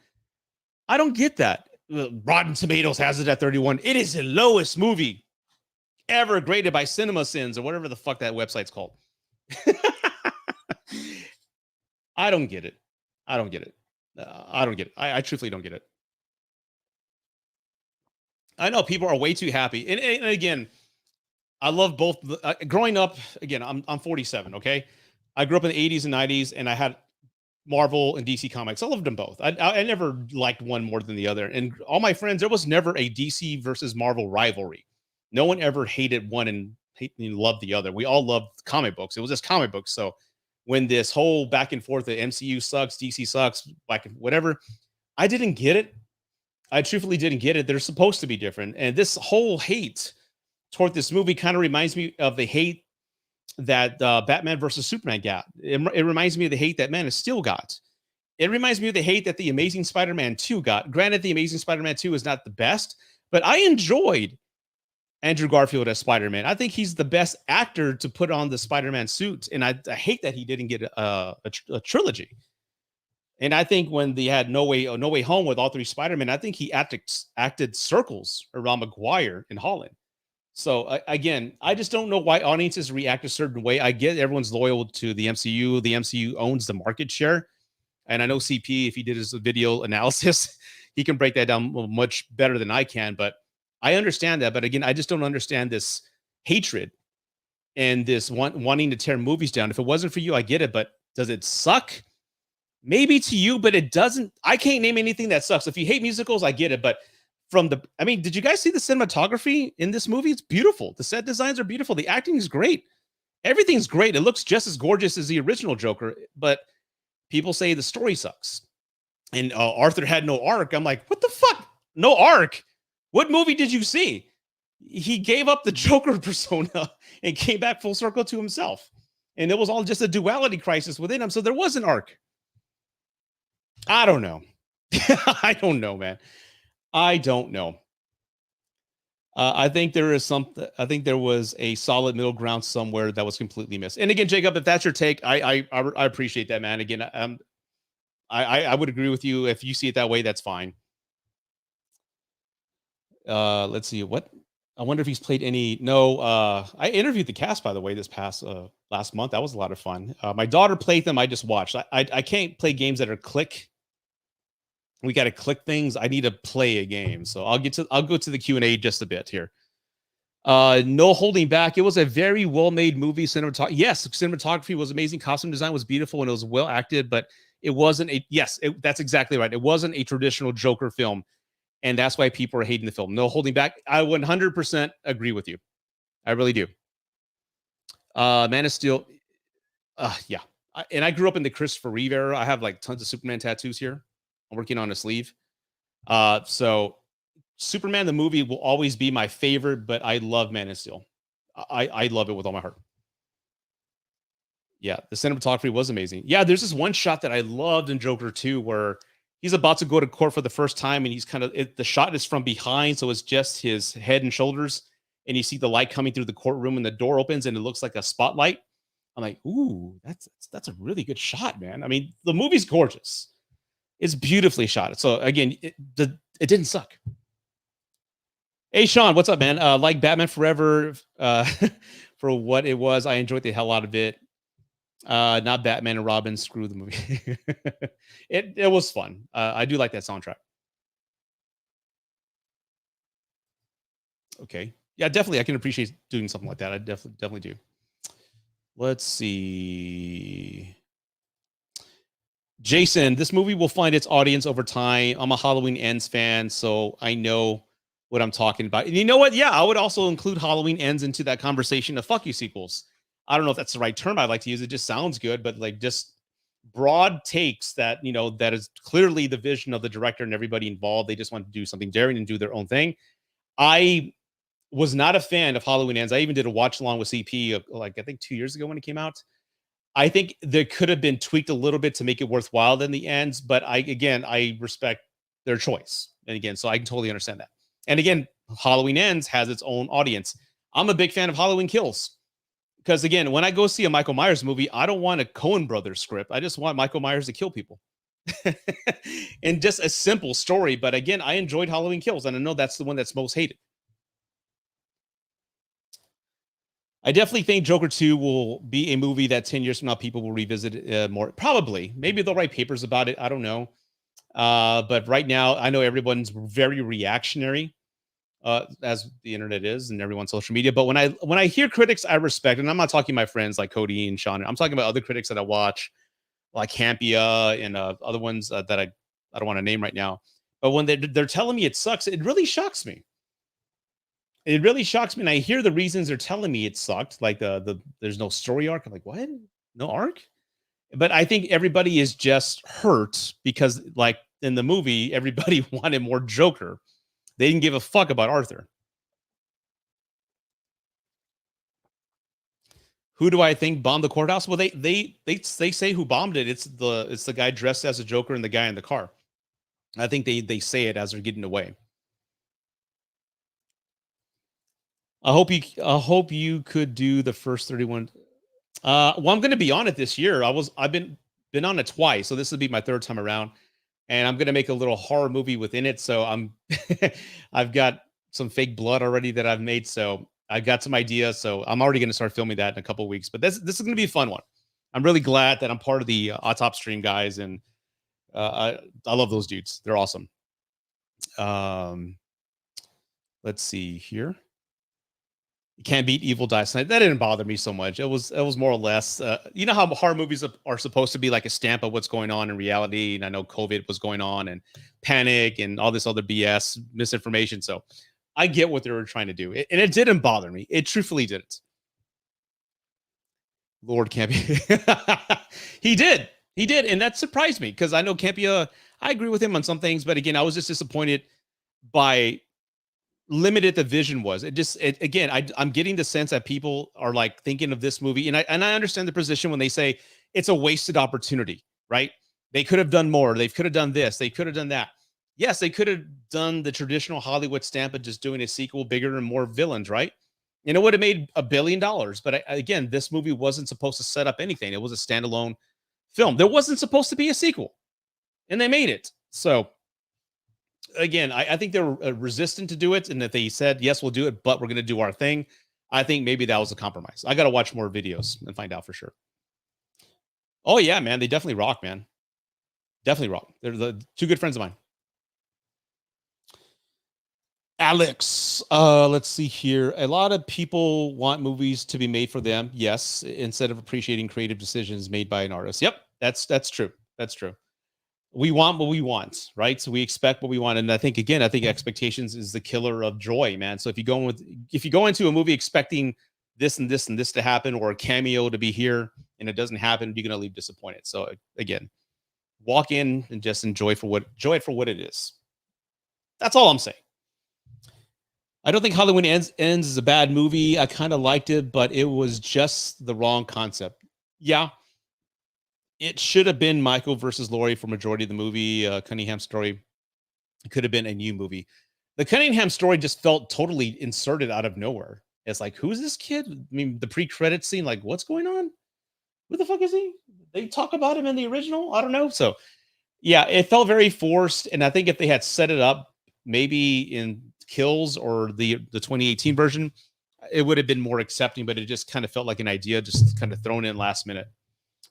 I don't get that. Rotten Tomatoes has it at 31. It is the lowest movie ever graded by CinemaSins or whatever the fuck that website's called. I don't get it. I don't get it. I don't get it. I truthfully don't get it. I know people are way too happy. And again, I love both. Growing up, again, I'm 47, okay? I grew up in the 80s and 90s, and I had Marvel and DC comics. I loved them both. I never liked one more than the other. And all my friends, there was never a DC versus Marvel rivalry. No one ever hated one and loved the other. We all loved comic books. It was just comic books. So when this whole back and forth, the MCU sucks, DC sucks, like whatever, I didn't get it. I truthfully didn't get it. They're supposed to be different. And this whole hate toward this movie kind of reminds me of the hate that Batman versus Superman got. It reminds me of the hate that Man of Steel got. It reminds me of the hate that the Amazing Spider-Man 2 got. Granted, the Amazing Spider-Man 2 is not the best, but I enjoyed Andrew Garfield as Spider-Man. I think he's the best actor to put on the Spider-Man suit, and I hate that he didn't get a trilogy. And I think when they had No Way Home with all three Spider-Man, I think he acted circles around Maguire and Holland. So again, I just don't know why audiences react a certain way. I get everyone's loyal to the MCU. The MCU owns the market share, and I know CP, if he did his video analysis, he can break that down much better than I can. But I understand that. But again, I just don't understand this hatred and this wanting to tear movies down. If it wasn't for you, I get it. But does it suck? Maybe to you, but it doesn't. I can't name anything that sucks. If you hate musicals, I get it. But I mean, did you guys see the cinematography in this movie? It's beautiful. The set designs are beautiful. The acting is great. Everything's great. It looks just as gorgeous as the original Joker, but people say the story sucks. And Arthur had no arc. I'm like, what the fuck? No arc? What movie did you see? He gave up the Joker persona and came back full circle to himself. And it was all just a duality crisis within him. So there was an arc. I don't know. I don't know, man. I don't know. I think there is something. I think there was a solid middle ground somewhere that was completely missed. And again, Jacob, if that's your take, I appreciate that, man. Again, I would agree with you. If you see it that way, that's fine. Let's see what. I wonder if he's played any. No, I interviewed the cast, by the way, this past last month. That was a lot of fun. My daughter played them. I just watched. I can't play games that are click. We got to click things. I need to play a game. So I'll go to the Q&A just a bit here. No holding back. It was a very well-made movie. Yes, cinematography was amazing. Costume design was beautiful and it was well acted, but it wasn't that's exactly right. It wasn't a traditional Joker film. And that's why people are hating the film. No holding back. I 100% agree with you. I really do. Man of Steel. Yeah. And I grew up in the Christopher Reeve era. I have like tons of Superman tattoos here. I'm working on a sleeve. So Superman, the movie, will always be my favorite, but I love Man of Steel. I love it with all my heart. Yeah, the cinematography was amazing. Yeah, there's this one shot that I loved in Joker 2 where he's about to go to court for the first time and he's the shot is from behind, so it's just his head and shoulders, and you see the light coming through the courtroom and the door opens and it looks like a spotlight. I'm like, ooh, that's a really good shot, man. I mean, the movie's gorgeous. It's beautifully shot. So again, it didn't suck. Hey, Sean, what's up, man? Like Batman Forever, for what it was, I enjoyed the hell out of it. Not Batman and Robin. Screw the movie. it was fun. I do like that soundtrack. Okay, yeah, definitely. I can appreciate doing something like that. I definitely do. Let's see. Jason, this movie will find its audience over time. I'm a Halloween Ends fan, so I know what I'm talking about. And you know what? Yeah, I would also include Halloween Ends into that conversation of fuck you sequels. I don't know if that's the right term I'd like to use. It just sounds good, but like just broad takes that, that is clearly the vision of the director and everybody involved. They just want to do something daring and do their own thing. I was not a fan of Halloween Ends. I even did a watch along with CP, like I think 2 years ago when it came out. I think there could have been tweaked a little bit to make it worthwhile in the ends, but I respect their choice. And again, so I can totally understand that. And again, Halloween Ends has its own audience. I'm a big fan of Halloween Kills because again, when I go see a Michael Myers movie, I don't want a Coen Brothers script. I just want Michael Myers to kill people. And just a simple story. But again, I enjoyed Halloween Kills, and I know that's the one that's most hated. I definitely think Joker 2 will be a movie that 10 years from now people will revisit more. Probably. Maybe they'll write papers about it. I don't know. But right now, I know everyone's very reactionary, as the internet is and everyone's social media. But when I hear critics I respect, and I'm not talking my friends like Cody and Sean, I'm talking about other critics that I watch, like Campia and other ones that I don't want to name right now. But when they're telling me it sucks, it really shocks me. It really shocks me, and I hear the reasons they're telling me it sucked, like there's no story arc. I'm like, what? No arc? But I think everybody is just hurt because, like in the movie, everybody wanted more Joker. They didn't give a fuck about Arthur. Who do I think bombed the courthouse? Well, they say who bombed it. It's the guy dressed as a Joker and the guy in the car. I think they say it as they're getting away. I hope you could do the first 31. Well, I'm going to be on it this year. I've been been on it twice, so this will be my third time around, and I'm gonna make a little horror movie within it. So I'm, I've got some fake blood already that I've made. So I got some ideas. So I'm already gonna start filming that in a couple of weeks. But this is gonna be a fun one. I'm really glad that I'm part of the Autop Stream guys, and I love those dudes. They're awesome. Um, let's see here. You can't beat evil dies tonight. That didn't bother me so much. It was more or less, you know how horror movies are supposed to be like a stamp of what's going on in reality. And I know COVID was going on and panic and all this other BS misinformation. So I get what they were trying to do, and it didn't bother me. It truthfully didn't. Lord Campia, he did, and that surprised me because I know Campia. I agree with him on some things, but again, I was just disappointed by limited the vision was. Again, I'm getting the sense that people are like thinking of this movie, and I understand the position when they say it's a wasted opportunity, right? They could have done more. They could have done this. They could have done that. Yes, they could have done the traditional Hollywood stamp of just doing a sequel bigger and more villains, right? And it would have made $1 billion. But again, this movie wasn't supposed to set up anything. It was a standalone film. There wasn't supposed to be a sequel, and they made it. So again, I think they were resistant to do it, and that they said, yes, we'll do it, but we're going to do our thing. I think maybe that was a compromise. I got to watch more videos and find out for sure. Oh, yeah, man. They definitely rock, man. Definitely rock. They're the two good friends of mine. Alex, let's see here. A lot of people want movies to be made for them. Yes, instead of appreciating creative decisions made by an artist. Yep, that's true. That's true. We want what we want, right? So we expect what we want, and I think expectations is the killer of joy, man. So if you go into a movie expecting this and this and this to happen, or a cameo to be here, and it doesn't happen, you're gonna leave disappointed. So again, walk in and just enjoy it for what it is. That's all I'm saying. I don't think Halloween ends is a bad movie. I kind of liked it, but it was just the wrong concept. Yeah, it should have been Michael versus Laurie for majority of the movie. Cunningham story, it could have been a new movie. The Cunningham story just felt totally inserted out of nowhere. It's like, who's this kid? I mean, the pre-credit scene, like, what's going on? Who the fuck is he? They talk about him in the original? I don't know. So, yeah, it felt very forced. And I think if they had set it up maybe in Kills or the 2018 version, it would have been more accepting. But it just kind of felt like an idea just kind of thrown in last minute.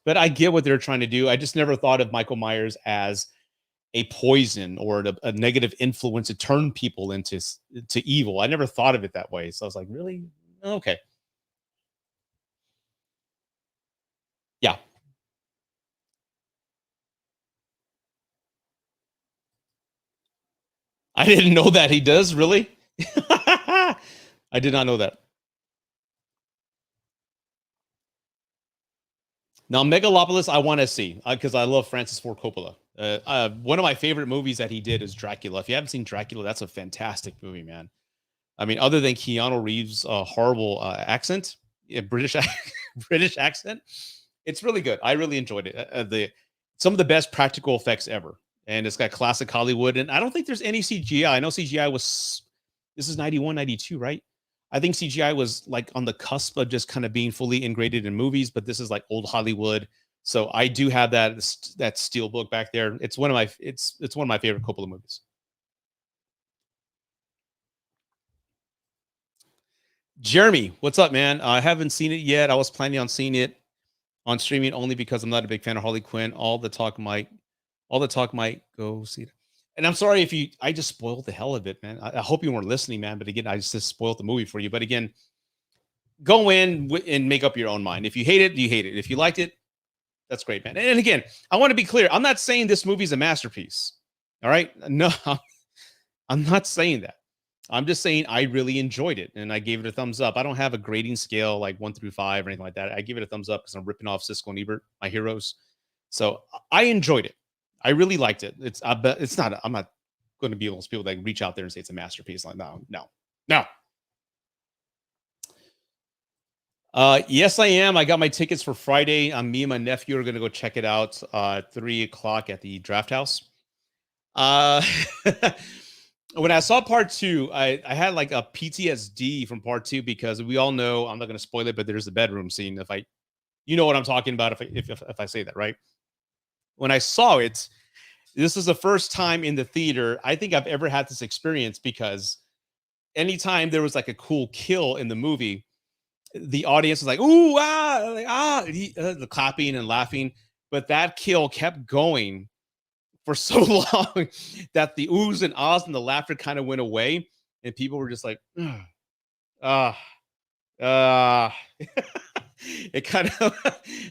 But I get what they're trying to do. I just never thought of Michael Myers as a poison or a negative influence to turn people into evil. I never thought of it that way. So I was like, really? Okay. Yeah. I didn't know that he does, really? I did not know that. Now, Megalopolis, I want to see because I love Francis Ford Coppola. One of my favorite movies that he did is Dracula. If you haven't seen Dracula, that's a fantastic movie, man. I mean, other than Keanu Reeves' horrible accent, British British accent, it's really good. I really enjoyed it. Some of the best practical effects ever, and it's got classic Hollywood. And I don't think there's any CGI. I know CGI was this is 91, 92, right? I think CGI was like on the cusp of just kind of being fully integrated in movies, but this is like old Hollywood. So I do have that steel book back there. It's one of my it's one of my favorite Coppola movies. Jeremy, what's up, man? I haven't seen it yet. I was planning on seeing it on streaming only because I'm not a big fan of Harley Quinn. All the talk might go see it. And I'm sorry if I just spoiled the hell of it, man. I hope you weren't listening, man. But again, I just spoiled the movie for you. But again, go in and make up your own mind. If you hate it, you hate it. If you liked it, that's great, man. And again, I want to be clear. I'm not saying this movie is a masterpiece. All right. No, I'm not saying that. I'm just saying I really enjoyed it and I gave it a thumbs up. I don't have a grading scale like 1 through 5 or anything like that. I give it a thumbs up because I'm ripping off Siskel and Ebert, my heroes. So I enjoyed it. I really liked it. It's not. I'm not going to be those people that reach out there and say it's a masterpiece. Like no. Yes, I am. I got my tickets for Friday. Me and my nephew are going to go check it out. 3:00 at the Draft House. When I saw part 2, I had like a PTSD from part 2 because we all know, I'm not going to spoil it, but there's the bedroom scene. You know what I'm talking about if I say that, right? when I saw it, this is the first time in the theater I think I've ever had this experience, because anytime there was like a cool kill in the movie, the audience was like, "Ooh, ah, like, ah," the clapping and laughing. But that kill kept going for so long that the oohs and ahs and the laughter kind of went away, and people were just like, ah, ah. It kind of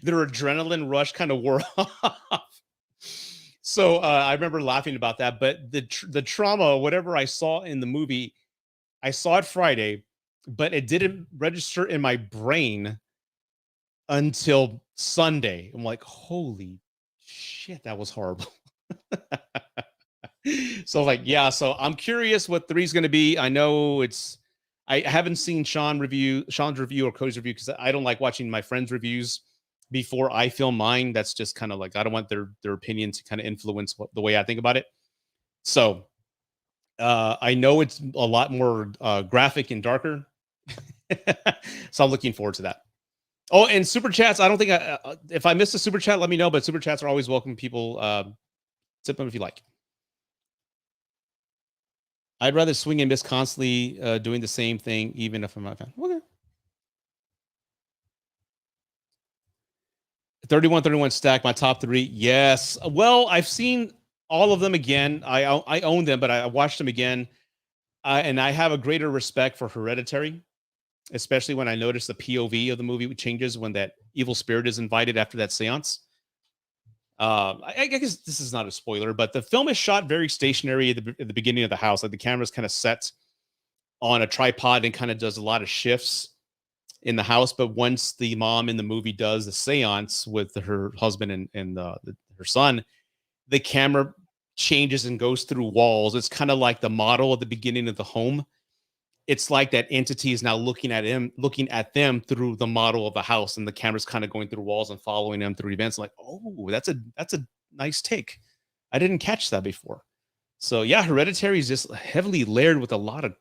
their adrenaline rush kind of wore off. So I remember laughing about that. But the trauma, whatever I saw in the movie, I saw it Friday, but it didn't register in my brain until Sunday. I'm like, holy shit, that was horrible. So like, yeah, so I'm curious what three is going to be. I know I haven't seen Sean's review or Cody's review, because I don't like watching my friends' reviews before I film mine. That's just kind of like, I don't want their opinion to kind of influence the way I think about it. So I know it's a lot more graphic and darker. So I'm looking forward to that. Oh, and super chats. I don't think if I missed a super chat, let me know. But super chats are always welcome. People tip them if you like. I'd rather swing and miss constantly doing the same thing, even if I'm not a fan. Okay. 31 stack, my top three. Yes. Well, I've seen all of them again. I own them, but I watched them again. And I have a greater respect for Hereditary, especially when I notice the POV of the movie changes when that evil spirit is invited after that seance. I guess this is not a spoiler, but the film is shot very stationary at the beginning of the house. Like the camera's kind of set on a tripod and kind of does a lot of shifts in the house. But once the mom in the movie does the seance with her husband and her son, the camera changes and goes through walls. It's kind of like the model at the beginning of the home. It's like that entity is now looking at them through the model of the house, and the camera's kind of going through walls and following them through events. I'm like, oh, that's a nice take. I didn't catch that before. So yeah, Hereditary is just heavily layered with a lot of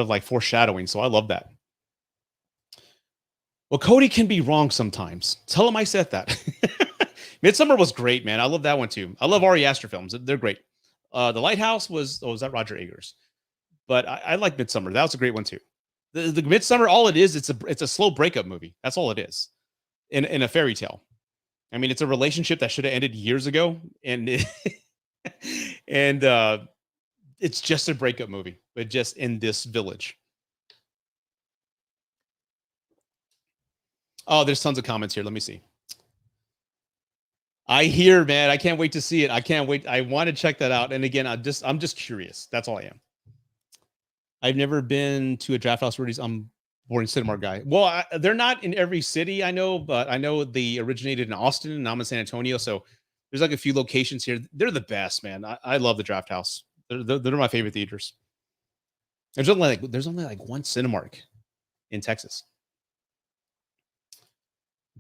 like foreshadowing. So I love that. Well, Cody can be wrong sometimes. Tell him I said that. Midsummer was great, man. I love that one too. I love Ari Aster films. They're great. The Lighthouse was that Roger Eggers? But I like Midsummer. That was a great one too. The Midsummer, all it is, it's a slow breakup movie. That's all it is, in a fairy tale. I mean, it's a relationship that should have ended years ago, and and it's just a breakup movie, but just in this village. Oh, there's tons of comments here. Let me see. I hear, man. I can't wait to see it. I can't wait. I want to check that out. And again, I'm just curious. That's all I am. I've never been to a draft house. I'm boring cinema guy. Well, they're not in every city, I know, but I know they originated in Austin and I'm in San Antonio. So there's like a few locations here. They're the best, man. I love the draft house. They're my favorite theaters. There's only like one Cinemark in Texas.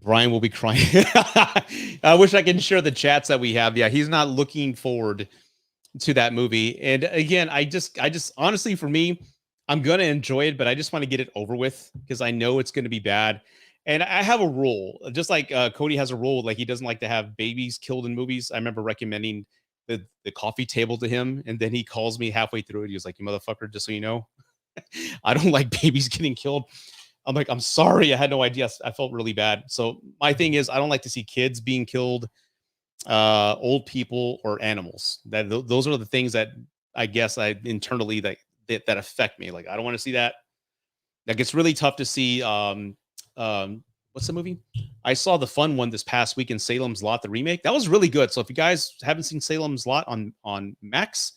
Brian will be crying. I wish I can share the chats that we have. Yeah, he's not looking forward to that movie. And again, I just honestly, for me, I'm gonna enjoy it, but I just want to get it over with because I know it's gonna be bad. And I have a rule, just like Cody has a rule, like he doesn't like to have babies killed in movies. I remember recommending the Coffee Table to him, and then he calls me halfway through it. He was like, "You motherfucker, just so you know, I don't like babies getting killed." I'm like, I'm sorry, I had no idea. I felt really bad. So my thing is, I don't like to see kids being killed, old people or animals. Those are the things that I guess I internally that affect me. Like I don't want to see that. Like it's really tough to see. What's the movie? I saw the fun one this past week in Salem's Lot, the remake. That was really good. So if you guys haven't seen Salem's Lot on Max,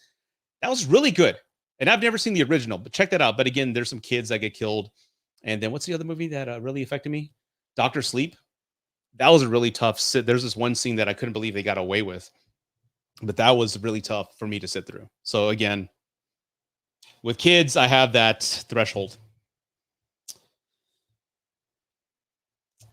that was really good. And I've never seen the original, but check that out. But again, there's some kids that get killed. And then what's the other movie that really affected me? Doctor Sleep. That was a really tough sit. There's this one scene that I couldn't believe they got away with, but that was really tough for me to sit through. So again, with kids, I have that threshold.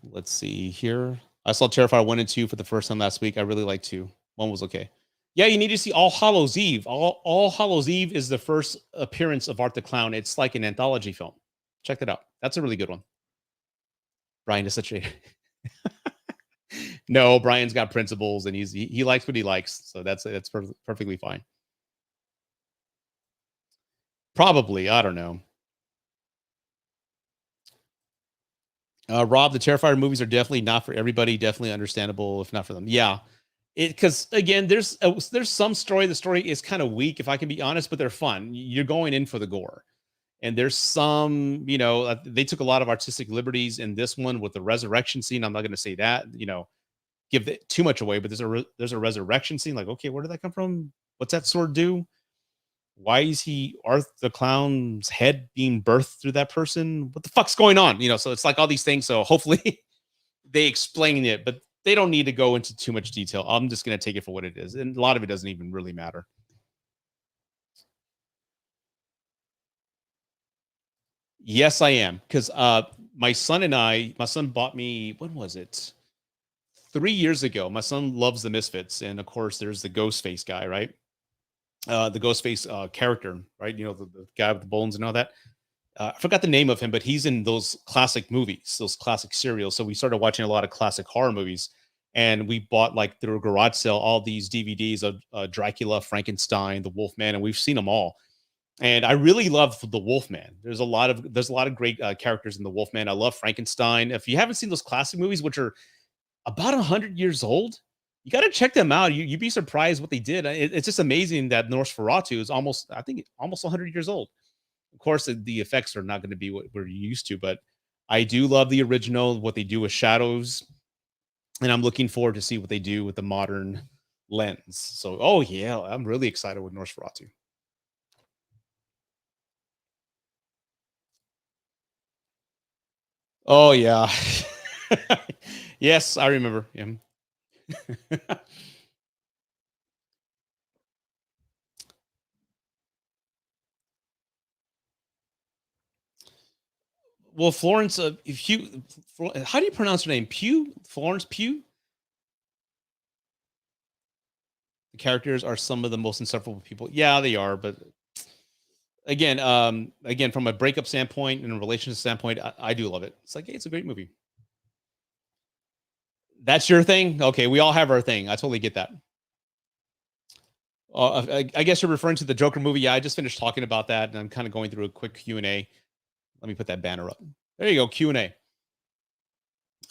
Let's see here. I saw Terrifier 1 and 2 for the first time last week. I really like 2. 1 was okay. Yeah, you need to see All Hallows Eve. All Hallows Eve is the first appearance of Art the Clown. It's like an anthology film. Check that out. That's a really good one. Brian is such a No, Brian's got principles and he likes what he likes, so that's perfectly fine. Probably, I don't know. Rob, the Terrifier movies are definitely not for everybody. Definitely understandable if not for them. Yeah, it because again, there's some story. The story is kind of weak, if I can be honest, but they're fun. You're going in for the gore, and there's some, they took a lot of artistic liberties in this one with the resurrection scene. I'm not going to say that, give it too much away, but there's a resurrection scene. Like, okay, where did that come from? What's that sword do? Why is he Arth the clown's head being birthed through that person? What the fuck's going on? So it's like all these things. So hopefully they explain it, but they don't need to go into too much detail. I'm just going to take it for what it is. And a lot of it doesn't even really matter. Yes, I am. Because my son bought me, when was it? 3 years ago. My son loves the Misfits. And of course, there's the Ghostface guy, right? The Ghostface character, right? The guy with the bones and all that. I forgot the name of him, but he's in those classic movies, those classic serials. So we started watching a lot of classic horror movies, and we bought like through a garage sale all these DVDs of Dracula, Frankenstein, the Wolfman, and we've seen them all. And I really love the Wolfman. There's a lot of great characters in the Wolfman. I love Frankenstein. If you haven't seen those classic movies, which are about 100 years old, you got to check them out. You'd be surprised what they did. It's just amazing that Nosferatu is I think, almost 100 years old. Of course, the effects are not going to be what we're used to, but I do love the original, what they do with shadows, and I'm looking forward to see what they do with the modern lens. So, oh yeah, I'm really excited with Nosferatu. Oh yeah, yes, I remember him. Well, Florence, if you, how do you pronounce her name? Pugh, Florence Pugh. The characters are some of the most insufferable people. Yeah, they are, but again, from a breakup standpoint and a relationship standpoint, I do love it. It's like, hey, it's a great movie. That's your thing. Okay, we all have our thing. I totally get that. I guess you're referring to the Joker movie. Yeah, I just finished talking about that, and I'm kind of going through a quick Q&A. Let me put that banner up. There you go, Q&A.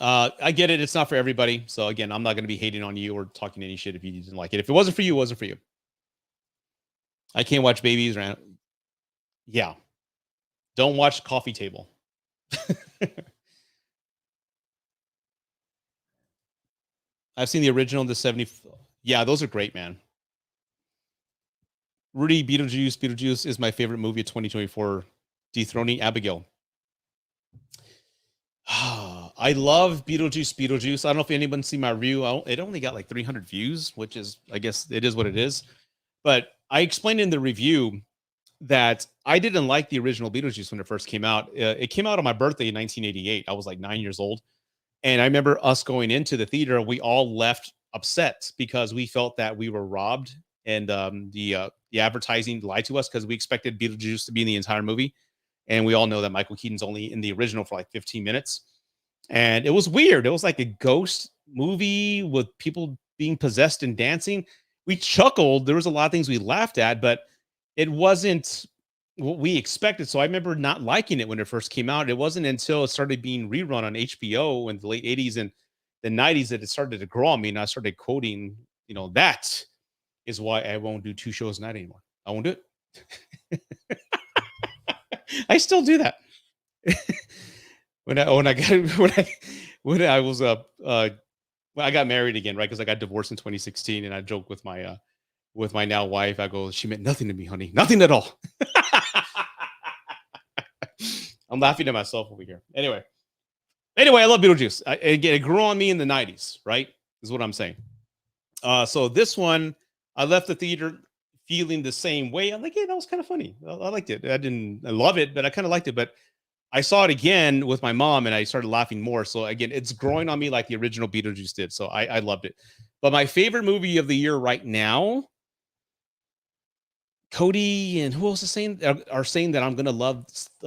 I get it. It's not for everybody. So again, I'm not going to be hating on you or talking any shit if you didn't like it. If it wasn't for you, it wasn't for you. I can't watch babies. Yeah. Don't watch Coffee Table. I've seen the original, the 70. Yeah, those are great, man. Rudy, Beetlejuice. Beetlejuice is my favorite movie of 2024. Dethroning Abigail. I love Beetlejuice. Beetlejuice. I don't know if anyone's seen my review. It only got like 300 views, which is, I guess, it is what it is. But I explained in the review that I didn't like the original Beetlejuice when it first came out. It came out on my birthday in 1988. I was like 9 years old. And I remember us going into the theater. We all left upset because we felt that we were robbed, and the advertising lied to us because we expected Beetlejuice to be in the entire movie. And we all know that Michael Keaton's only in the original for like 15 minutes. And it was weird. It was like a ghost movie with people being possessed and dancing. We chuckled. There was a lot of things we laughed at, but it wasn't what we expected. So I remember not liking it when it first came out. It wasn't until it started being rerun on HBO in the late 80s and the 90s that it started to grow on me. And I started quoting, that is why I won't do 2 shows a night anymore. I won't do it. I still do that. when I got when I was when I got married again, right? Because I got divorced in 2016, and I joke with my now wife. I go, she meant nothing to me, honey, nothing at all. I'm laughing at myself over here. Anyway, I love Beetlejuice. Again, it grew on me in the 90s, right? Is what I'm saying. So this one, I left the theater feeling the same way. I'm like, yeah, that was kind of funny. I liked it. I love it, but I kind of liked it. But I saw it again with my mom, and I started laughing more. So again, it's growing on me like the original Beetlejuice did. So I loved it. But my favorite movie of the year right now, Cody and who else is saying are saying that I'm gonna love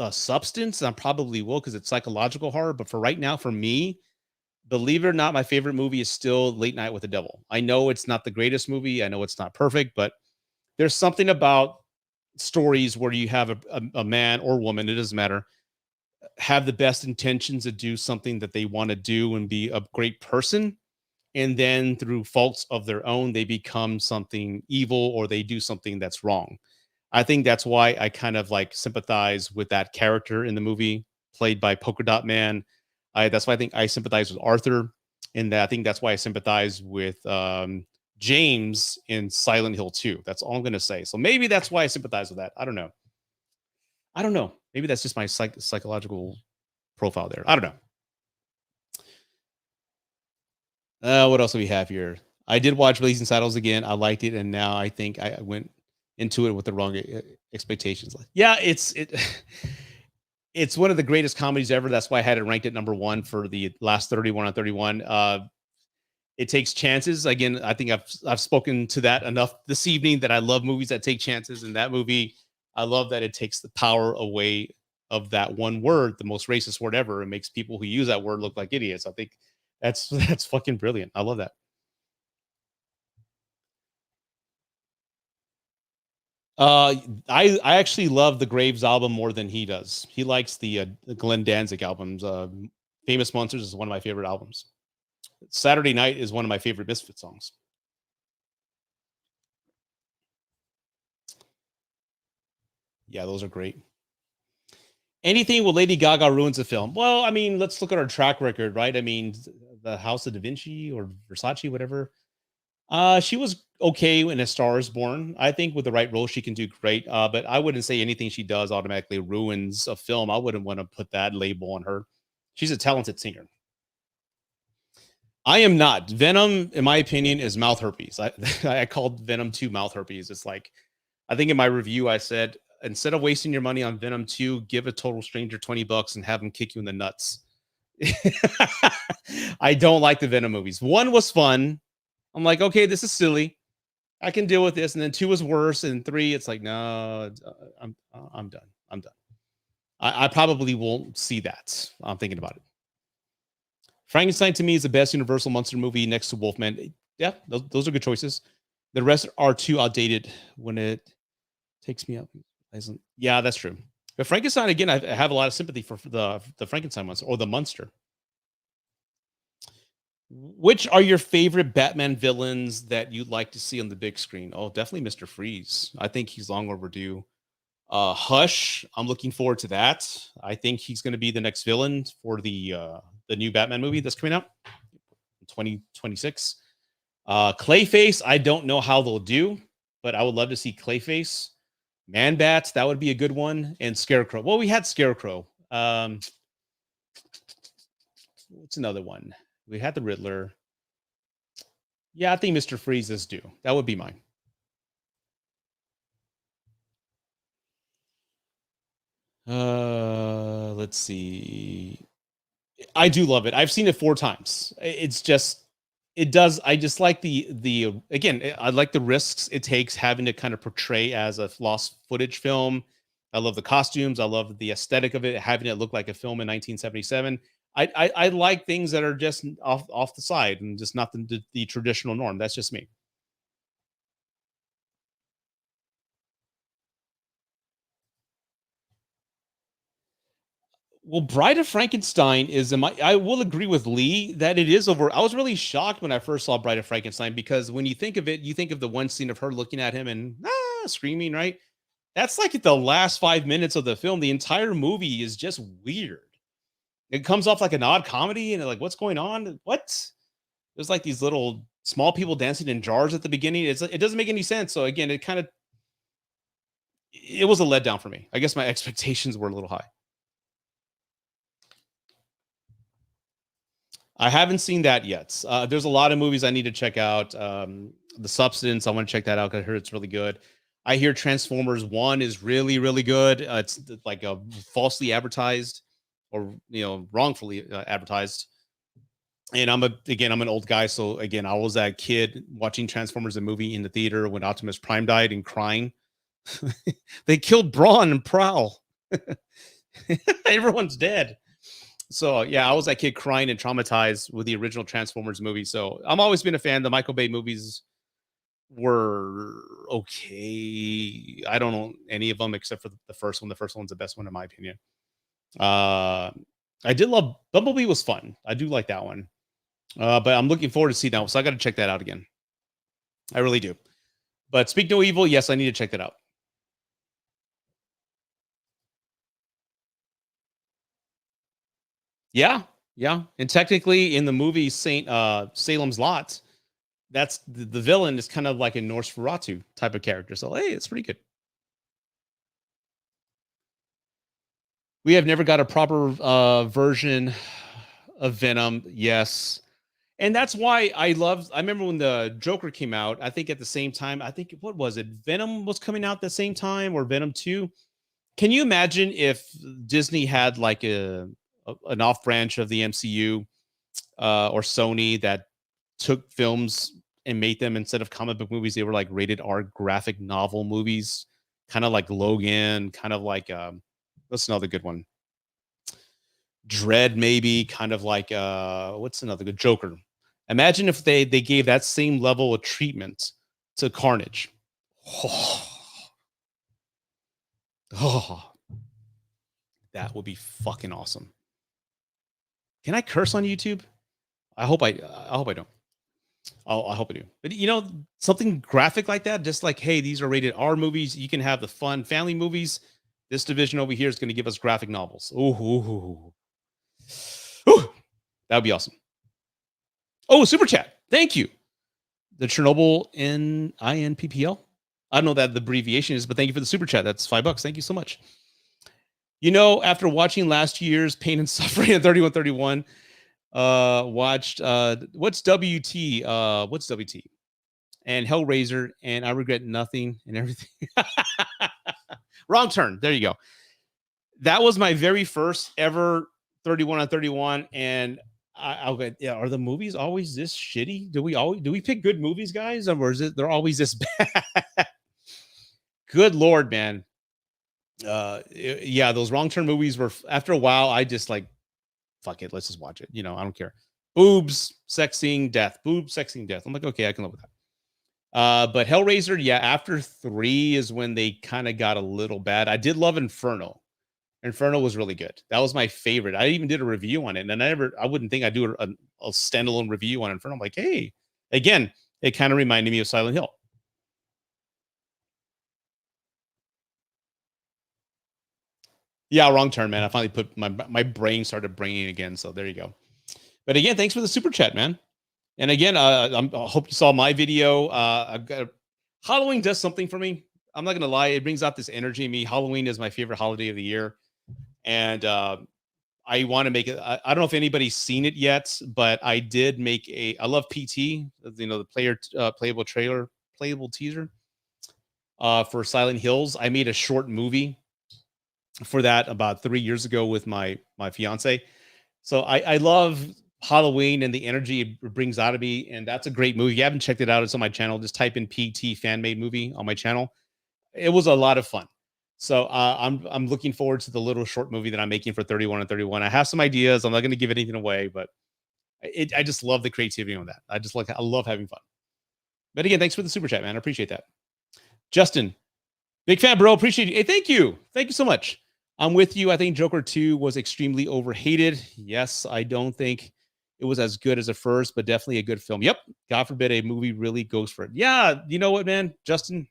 Substance. And I probably will because it's psychological horror. But for right now, for me, believe it or not, my favorite movie is still Late Night with the Devil. I know it's not the greatest movie. I know it's not perfect, but there's something about stories where you have a man or woman, it doesn't matter, have the best intentions to do something that they want to do and be a great person. And then through faults of their own, they become something evil or they do something that's wrong. I think that's why I kind of like sympathize with that character in the movie played by Polka Dot Man. That's why I think I sympathize with Arthur, and I think that's why I sympathize with James in Silent Hill 2. That's all I'm going to say. So maybe that's why I sympathize with that. I don't know. I don't know. Maybe that's just my psychological profile there. I don't know. What else do we have here? I did watch Blazing Saddles again. I liked it, and now I think I went into it with the wrong expectations. Yeah, it's one of the greatest comedies ever. That's why I had it ranked at number one for the last 31 on 31. It takes chances. Again, I think I've spoken to that enough this evening that I love movies that take chances. And that movie, I love that it takes the power away of that one word, the most racist word ever, and makes people who use that word look like idiots. I think that's fucking brilliant. I love that. I actually love the Graves album more than he does. He likes the Glenn Danzig albums. Famous Monsters is one of my favorite albums. Saturday Night is one of my favorite Misfit songs. Yeah, those are great. Anything with Lady Gaga ruins a film. Well, I mean, let's look at our track record, right? I mean, the House of Da Vinci or Versace, whatever. She was okay in A Star Is Born. I think with the right role, she can do great. But I wouldn't say anything she does automatically ruins a film. I wouldn't want to put that label on her. She's a talented singer. I am not. Venom, in my opinion, is mouth herpes. I called Venom 2 mouth herpes. It's like, I think in my review, I said, instead of wasting your money on Venom 2, give a total stranger $20 and have him kick you in the nuts. I don't like the Venom movies. 1 was fun. I'm like, okay, this is silly. I can deal with this. And then 2 was worse. And 3, it's like, no, I'm done. I'm done. I probably won't see that. I'm thinking about it. Frankenstein to me is the best Universal monster movie next to Wolfman. Yeah, those are good choices. The rest are too outdated when it takes me up. Yeah, that's true. But Frankenstein, again, I have a lot of sympathy for the Frankenstein monster or the monster. Which are your favorite Batman villains that you'd like to see on the big screen? Oh, definitely Mr. Freeze. I think he's long overdue. Hush, I'm looking forward to that. I think he's going to be the next villain for the new Batman movie that's coming out in 2026. Clayface, I don't know how they'll do, but I would love to see Clayface. Man Bats, that would be a good one. And Scarecrow. Well, we had Scarecrow. What's another one? We had the Riddler. Yeah, I think Mr. Freeze is due. That would be mine. Let's see. I do love it. I've seen it 4 times. It's just, it does. I just like the again, I like the risks it takes having to kind of portray as a lost footage film. I love the costumes. I love the aesthetic of it, having it look like a film in 1977. I like things that are just off the side and just not the traditional norm. That's just me. Well, Bride of Frankenstein is I will agree with Lee that it is over. I was really shocked when I first saw Bride of Frankenstein because when you think of it, you think of the one scene of her looking at him and screaming, right? That's like at the last 5 minutes of the film. The entire movie is just weird. It comes off like an odd comedy, and like, what's going on? What? There's like these little small people dancing in jars at the beginning. It doesn't make any sense. So again, it was a letdown for me. I guess my expectations were a little high. I haven't seen that yet. There's a lot of movies I need to check out. The Substance, I want to check that out because I heard it's really good. I hear Transformers 1 is really, really good. It's like a falsely advertised or wrongfully advertised. And I'm an old guy, so again, I was that kid watching Transformers the movie in the theater when Optimus Prime died and crying. They killed Brawn and Prowl. Everyone's dead. So yeah, I was that kid crying and traumatized with the original Transformers movie. So I'm always been a fan. The Michael Bay movies were okay. I don't know any of them except for the first one. The first one's the best one in my opinion. Uh, I did love Bumblebee was fun. I do like that one. But I'm looking forward to see that one. So I got to check that out again. I really do. But Speak No Evil, yes, I need to check that out. Yeah, yeah. And technically, in the movie Saint Salem's Lot, that's the villain is kind of like a Nosferatu type of character. So hey, it's pretty good. We have never got a proper version of Venom. Yes. And that's why I remember when the Joker came out, I think at the same time, I think what was it? Venom was coming out at the same time or Venom 2. Can you imagine if Disney had like an off branch of the MCU or Sony that took films and made them instead of comic book movies, they were like rated R graphic novel movies, kind of like Logan, kind of like what's another good one? Dread, maybe, kind of like what's another good Joker? Imagine if they gave that same level of treatment to Carnage. Oh, oh, that would be fucking awesome. Can I curse on YouTube? I hope I don't. I hope I do. But you know, something graphic like that, just like, hey, these are rated R movies. You can have the fun family movies. This division over here is going to give us graphic novels. Ooh, that would be awesome. Oh, super chat. Thank you. The Chernobyl INPPL. I don't know that the abbreviation is, but thank you for the super chat. That's $5. Thank you so much. You know, after watching last year's Pain and Suffering at 3131, watched what's WT? What's WT? And Hellraiser, and I regret nothing and everything. Wrong turn. There you go. That was my very first ever 31 on 31, and I'll go, yeah, are the movies always this shitty? Do we pick good movies, guys, or is it they're always this bad? Good Lord, man. Yeah, those wrong turn movies were after a while, I just like fuck it, let's just watch it. You know, I don't care. Boobs, sexing, death, boobs, sexing, death. I'm like, okay, I can live with that. But Hellraiser, yeah, after 3 is when they kind of got a little bad. I did love Inferno. Inferno was really good. That was my favorite. I even did a review on it, and I wouldn't think I'd do a standalone review on Inferno. I'm like, hey, again, it kind of reminded me of Silent Hill. Yeah, wrong turn, man. I finally put my brain started braining again. So there you go. But again, thanks for the super chat, man. And again, I hope you saw my video. I've got Halloween does something for me. I'm not gonna lie; it brings out this energy in me. Halloween is my favorite holiday of the year, and I want to make it. I don't know if anybody's seen it yet, but I did make a. I love PT, you know, the playable teaser for Silent Hills. I made a short movie for that about 3 years ago with my fiance. So I love Halloween and the energy it brings out of me, and that's a great movie. If you haven't checked it out, it's on my channel. Just type in PT fan made movie on my channel. It was a lot of fun. So I'm looking forward to the little short movie that I'm making for 31 and 31. I have some ideas. I'm not going to give anything away, but I just love the creativity on that. I love having fun. But again, thanks for the super chat, man. I appreciate that. Justin, big fan, bro. Appreciate you. Hey, thank you. Thank you so much. I'm with you. I think Joker 2 was extremely overhated. Yes, I don't think it was as good as the first, but definitely a good film. Yep. God forbid a movie really goes for it. Yeah. You know what, man? Justin,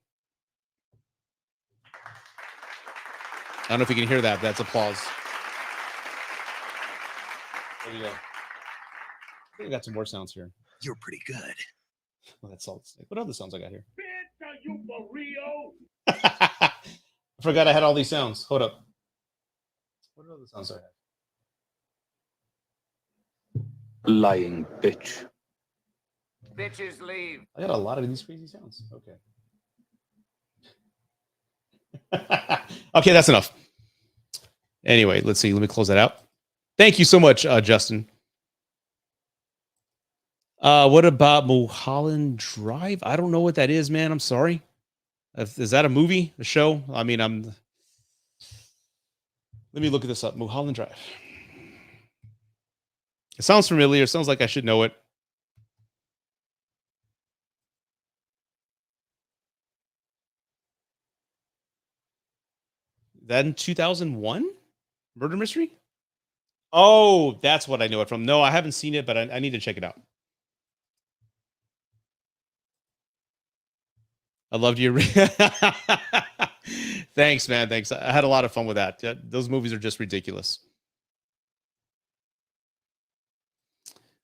I don't know if you can hear that. That's applause. There you go. I think I got some more sounds here. You're pretty good. Well, that's all. What other sounds I got here? Bitch, are you for real? I forgot I had all these sounds. Hold up. What other sounds do I have? Lying bitch. Bitches leave. I got a lot of these crazy sounds. Okay. Okay, that's enough. Anyway, let's see. Let me close that out. Thank you so much, Justin. What about Mulholland Drive? I don't know what that is, man. I'm sorry. Is that a movie, a show? I mean, let me look this up. Mulholland Drive. It sounds familiar. It sounds like I should know it. That in 2001? Murder Mystery? Oh, that's what I know it from. No, I haven't seen it, but I need to check it out. I loved your. Thanks, man. Thanks. I had a lot of fun with that. Those movies are just ridiculous.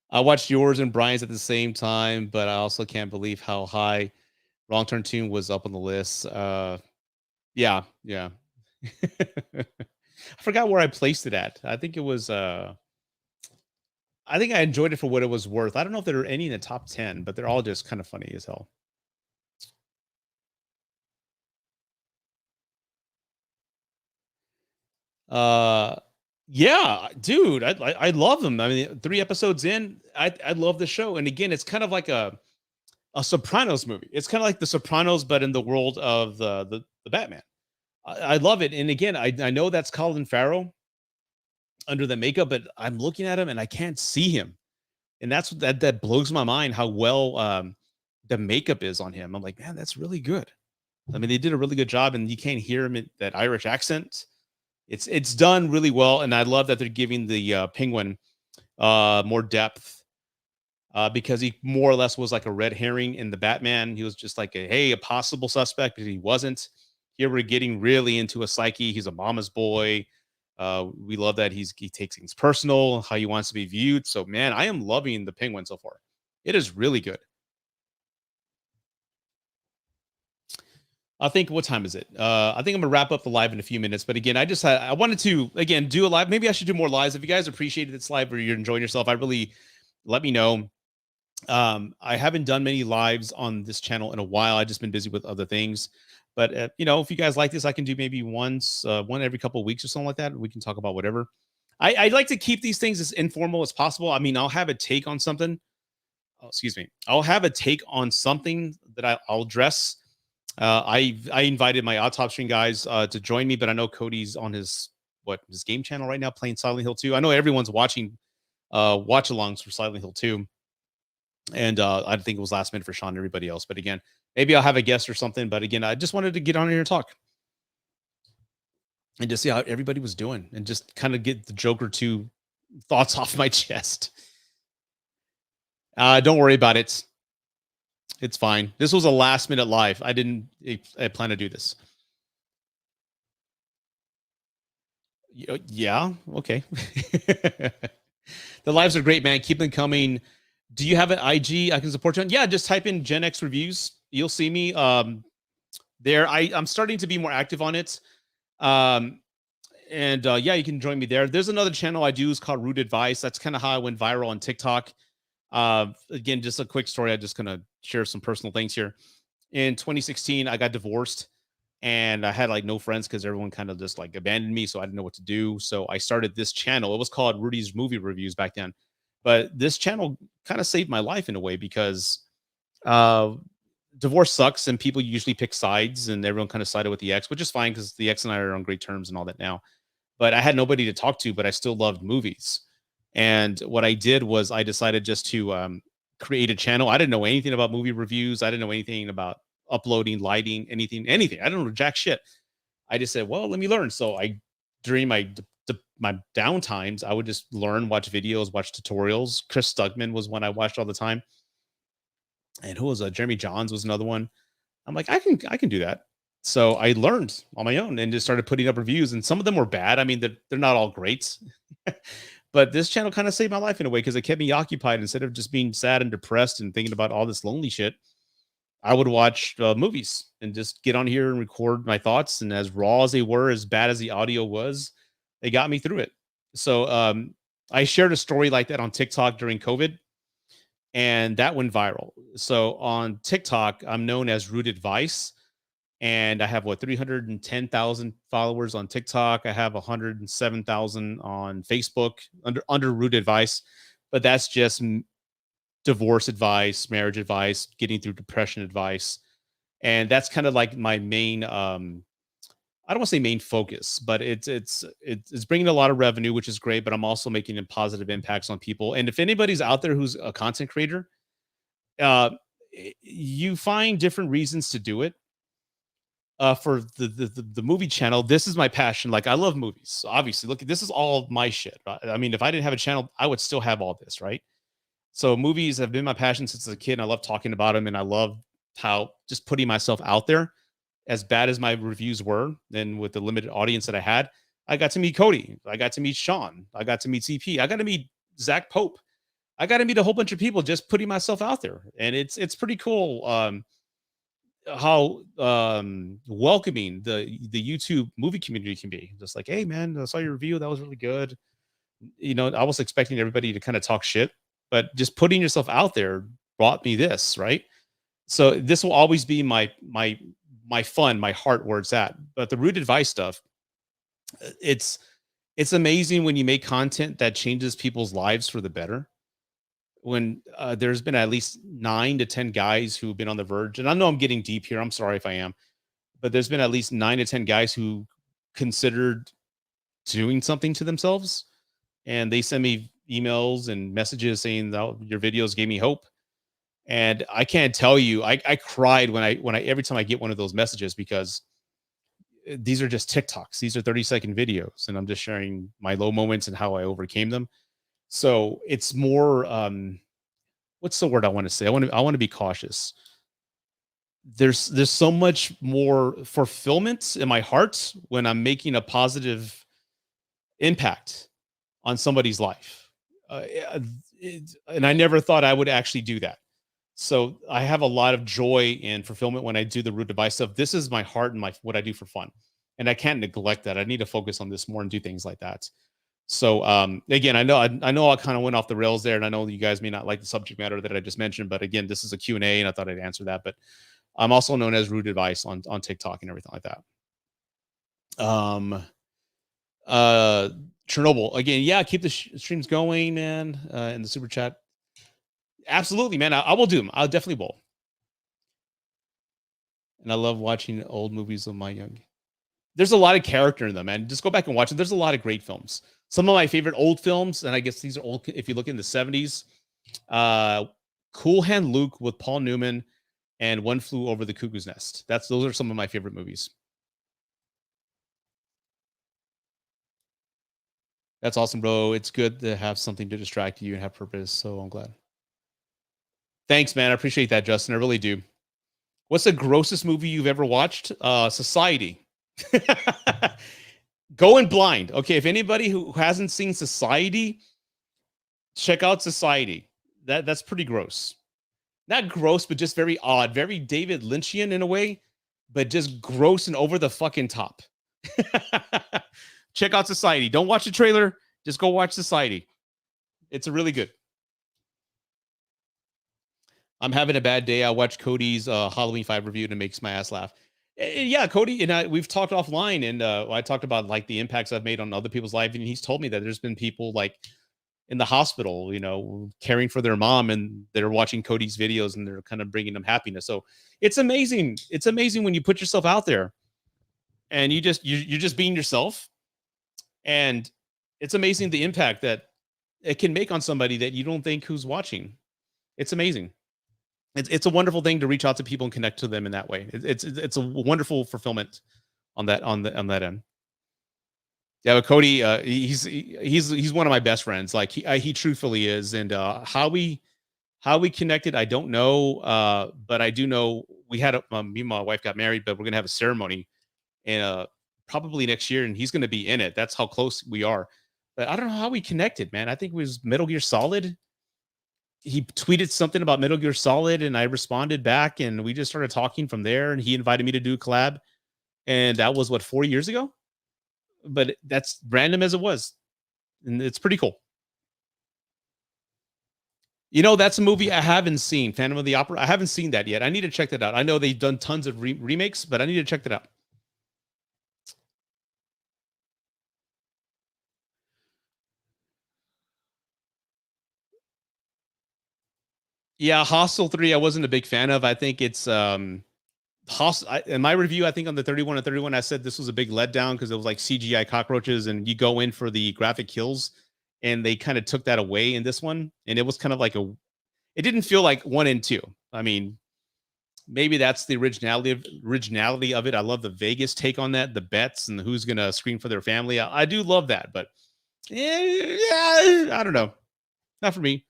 I watched yours and Brian's at the same time, but I also can't believe how high Wrong Turn Tune was up on the list. Yeah, yeah. I forgot where I placed it at. I think it was I think I enjoyed it for what it was worth. I don't know if there are any in the top 10, but they're all just kind of funny as hell. Uh yeah, dude, I love them. I mean, 3 episodes in, I love the show. And again, it's kind of like a Sopranos movie. It's kind of like the Sopranos, but in the world of the Batman. I love it. And again, I know that's Colin Farrell under the makeup, but I'm looking at him and I can't see him. And that's that blows my mind how well the makeup is on him. I'm like, man, that's really good. I mean, they did a really good job, and you can't hear him in that Irish accent. It's done really well, and I love that they're giving the Penguin more depth because he more or less was like a red herring in the Batman. He was just like a possible suspect, but he wasn't. Here we're getting really into a psyche. He's a mama's boy. We love that he takes things personal, how he wants to be viewed. So man, I am loving the Penguin so far. It is really good. I think what time is it? I think I'm gonna wrap up the live in a few minutes. But again, I wanted to again do a live. Maybe I should do more lives. If you guys appreciated this live or you're enjoying yourself, I really let me know. I haven't done many lives on this channel in a while. I've just been busy with other things. But if you guys like this, I can do maybe one every couple of weeks or something like that. We can talk about whatever. I like to keep these things as informal as possible. I mean, I'll have a take on something. Oh, excuse me. I'll have a take on something that I'll address. I invited my autopsy stream guys to join me, but I know Cody's on his game channel right now playing Silent Hill 2. I know everyone's watching watch alongs for Silent Hill 2. And I think it was last minute for Sean and everybody else. But again, maybe I'll have a guest or something. But again, I just wanted to get on here and talk and just see how everybody was doing and just kind of get the Joker 2 thoughts off my chest. Don't worry about it. It's fine. This was a last minute live. I plan to do this. Yeah. Okay. The lives are great, man. Keep them coming. Do you have an IG I can support you on? Yeah, just type in Gen X reviews. You'll see me there. I'm starting to be more active on it. Yeah, you can join me there. There's another channel I do is called Root Advice. That's kind of how I went viral on TikTok. Again, just a quick story. I'm just gonna share some personal things here. In 2016, I got divorced and I had like no friends because everyone kind of just like abandoned me. So I didn't know what to do. So I started this channel. It was called Rudy's Movie Reviews back then. But this channel kind of saved my life in a way because uh divorce sucks and people usually pick sides and everyone kind of sided with the ex, which is fine because the ex and I are on great terms and all that now. But I had nobody to talk to, but I still loved movies. And what I did was I decided just to create a channel. I didn't know anything about movie reviews. I didn't know anything about uploading, lighting, anything. I don't know jack shit. I just said, well, let me learn. So during my downtimes, I would just learn, watch videos, watch tutorials. Chris Stugman was one I watched all the time. And who was Jeremy Johns was another one. I'm like, I can do that. So I learned on my own and just started putting up reviews. And some of them were bad. I mean, they're not all great. But this channel kind of saved my life in a way because it kept me occupied instead of just being sad and depressed and thinking about all this lonely shit. I would watch movies and just get on here and record my thoughts. And as raw as they were, as bad as the audio was, they got me through it. So I shared a story like that on TikTok during COVID, and that went viral. So on TikTok, I'm known as Root Advice, and I have 310,000 followers on TikTok. I have 107,000 on Facebook under Root Advice, but that's just divorce advice, marriage advice, getting through depression advice. And that's kind of like my main I don't want to say main focus, but it's bringing a lot of revenue, which is great. But I'm also making positive impacts on people. And if anybody's out there who's a content creator, uh, you find different reasons to do it. For the movie channel, this is my passion. Like I love movies. So obviously, look, this is all my shit. Right? I mean, if I didn't have a channel, I would still have all this, right? So movies have been my passion since a kid. And I love talking about them, and I love how just putting myself out there. As bad as my reviews were, then with the limited audience that I had, I got to meet Cody. I got to meet Sean. I got to meet CP. I got to meet Zach Pope. I got to meet a whole bunch of people just putting myself out there, and it's pretty cool. How welcoming the YouTube movie community can be. Just like, hey man, I saw your review, that was really good. You know, I was expecting everybody to kind of talk shit, but just putting yourself out there brought me this, right? So this will always be my fun, my heart where it's at. But the Rude Advice stuff, it's it's amazing when you make content that changes people's lives for the better. When there's been at least 9 to 10 guys who've been on the verge, and I know I'm getting deep here. I'm sorry if I am, but there's been at least 9 to 10 guys who considered doing something to themselves, and they send me emails and messages saying that your videos gave me hope. And I can't tell you, I cried when I every time I get one of those messages, because these are just TikToks. These are 30-second videos, and I'm just sharing my low moments and how I overcame them. So it's more what's the word I want to say? I want to be cautious. There's so much more fulfillment in my heart when I'm making a positive impact on somebody's life. And I never thought I would actually do that. So I have a lot of joy and fulfillment when I do the Root Device stuff. This is my heart and my what I do for fun. And I can't neglect that. I need to focus on this more and do things like that. So again, I know I kind of went off the rails there, and I know you guys may not like the subject matter that I just mentioned, but again, this is a Q&A, and I thought I'd answer that. But I'm also known as Root Advice on TikTok and everything like that. Uh Chernobyl again, yeah, keep the streams going, man. In the super chat, absolutely, man. I will do them. I definitely will. And I love watching old movies of my young. There's a lot of character in them, man. Just go back and watch it. There's a lot of great films. Some of my favorite old films, and I guess these are old if you look in the 70s. Cool Hand Luke with Paul Newman and One Flew Over the Cuckoo's Nest. Those are some of my favorite movies. That's awesome, bro. It's good to have something to distract you and have purpose. So I'm glad. Thanks, man. I appreciate that, Justin. I really do. What's the grossest movie you've ever watched? Society. Going Blind. Okay, if anybody who hasn't seen Society, check out Society. That's pretty gross. Not gross, but just very odd, very David Lynchian in a way, but just gross and over the fucking top. Check out Society. Don't watch the trailer. Just go watch Society. It's a really good. I'm having a bad day. I watched Cody's Halloween 5 review, and it makes my ass laugh. Yeah, Cody and I, we've talked offline, and I talked about like the impacts I've made on other people's life, and he's told me that there's been people like in the hospital, you know, caring for their mom, and they're watching Cody's videos, and they're kind of bringing them happiness. So it's amazing. It's amazing when you put yourself out there, and you're just being yourself, and it's amazing the impact that it can make on somebody that you don't think who's watching. It's amazing. It's a wonderful thing to reach out to people and connect to them in that way. It's a wonderful fulfillment on that end. Yeah, but Cody, he's one of my best friends. Like he truthfully is, and how we connected, I don't know, but I do know we had me and my wife got married, but we're gonna have a ceremony, and probably next year, and he's gonna be in it. That's how close we are. But I don't know how we connected, man. I think it was Metal Gear Solid. He tweeted something about Metal Gear Solid, and I responded back, and we just started talking from there. And he invited me to do a collab, and that was what 4 years ago. But that's random as it was, and it's pretty cool. You know, that's a movie I haven't seen, Phantom of the Opera. I haven't seen that yet. I need to check that out. I know they've done tons of remakes, but I need to check that out. Yeah, Hostel 3, I wasn't a big fan of. I think it's in my review, I think on the 31 and 31, I said this was a big letdown because it was like CGI cockroaches, and you go in for the graphic kills, and they kind of took that away in this one, and it was kind of like it didn't feel like 1 and 2. I mean, maybe that's the originality of it. I love the Vegas take on that, the bets and who's gonna scream for their family. I do love that, but I don't know, not for me.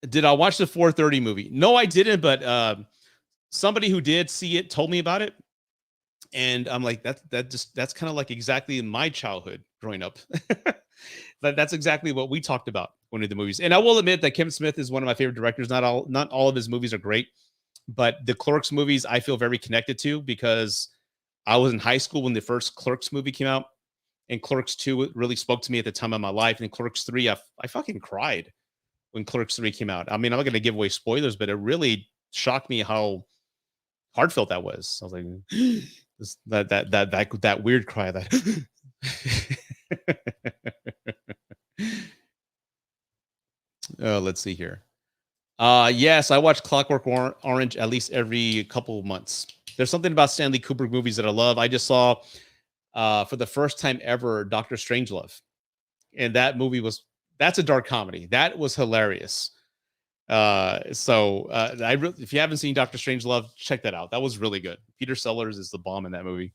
Did I watch the 4:30 movie? No, I didn't, but somebody who did see it told me about it, and I'm like, that's kind of like exactly my childhood growing up. That's exactly what we talked about when we did the movies. And I will admit that Kevin Smith is one of my favorite directors. Not all of his movies are great, but the Clerks movies I feel very connected to because I was in high school when the first Clerks movie came out, and Clerks 2 really spoke to me at the time of my life. And Clerks 3, I fucking cried when Clerks 3 came out. I mean, I'm not going to give away spoilers, but it really shocked me how heartfelt that was. I was like, that weird cry. That let's see here. Yes, I watch Clockwork Orange at least every couple of months. There's something about Stanley Kubrick movies that I love. I just saw for the first time ever Dr. Strangelove, and that's a dark comedy. That was hilarious. If you haven't seen Dr. Strangelove, check that out. That was really good. Peter Sellers is the bomb in that movie.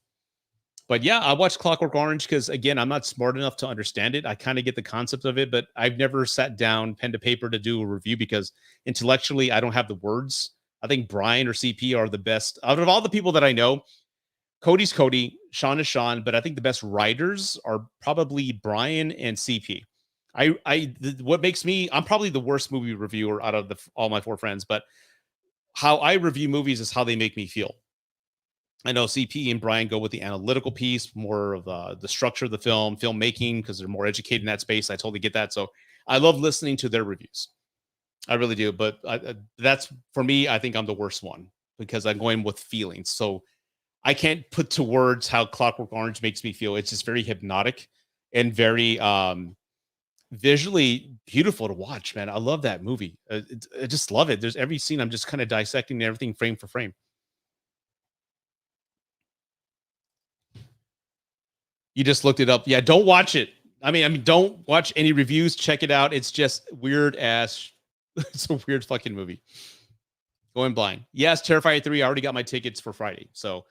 But yeah, I watched Clockwork Orange because, again, I'm not smart enough to understand it. I kind of get the concept of it, but I've never sat down pen to paper to do a review because intellectually I don't have the words. I think Brian or CP are the best out of all the people that I know. Cody's Cody, Sean is Sean, but I think the best writers are probably Brian and CP. What makes me, I'm probably the worst movie reviewer out of all my 4 friends, but how I review movies is how they make me feel. I know CP and Brian go with the analytical piece, more of the structure of the filmmaking, because they're more educated in that space. I totally get that. So I love listening to their reviews. I really do. But that's, for me, I think I'm the worst one because I'm going with feelings. So I can't put to words how Clockwork Orange makes me feel. It's just very hypnotic and very visually beautiful to watch, man. I love that movie. I just love it. There's every scene I'm just kind of dissecting everything frame for frame. You just looked it up. Yeah, don't watch it. I mean, don't watch any reviews. Check it out. It's just weird ass. It's a weird fucking movie. Going blind. Yes, Terrifier 3. I already got my tickets for Friday. So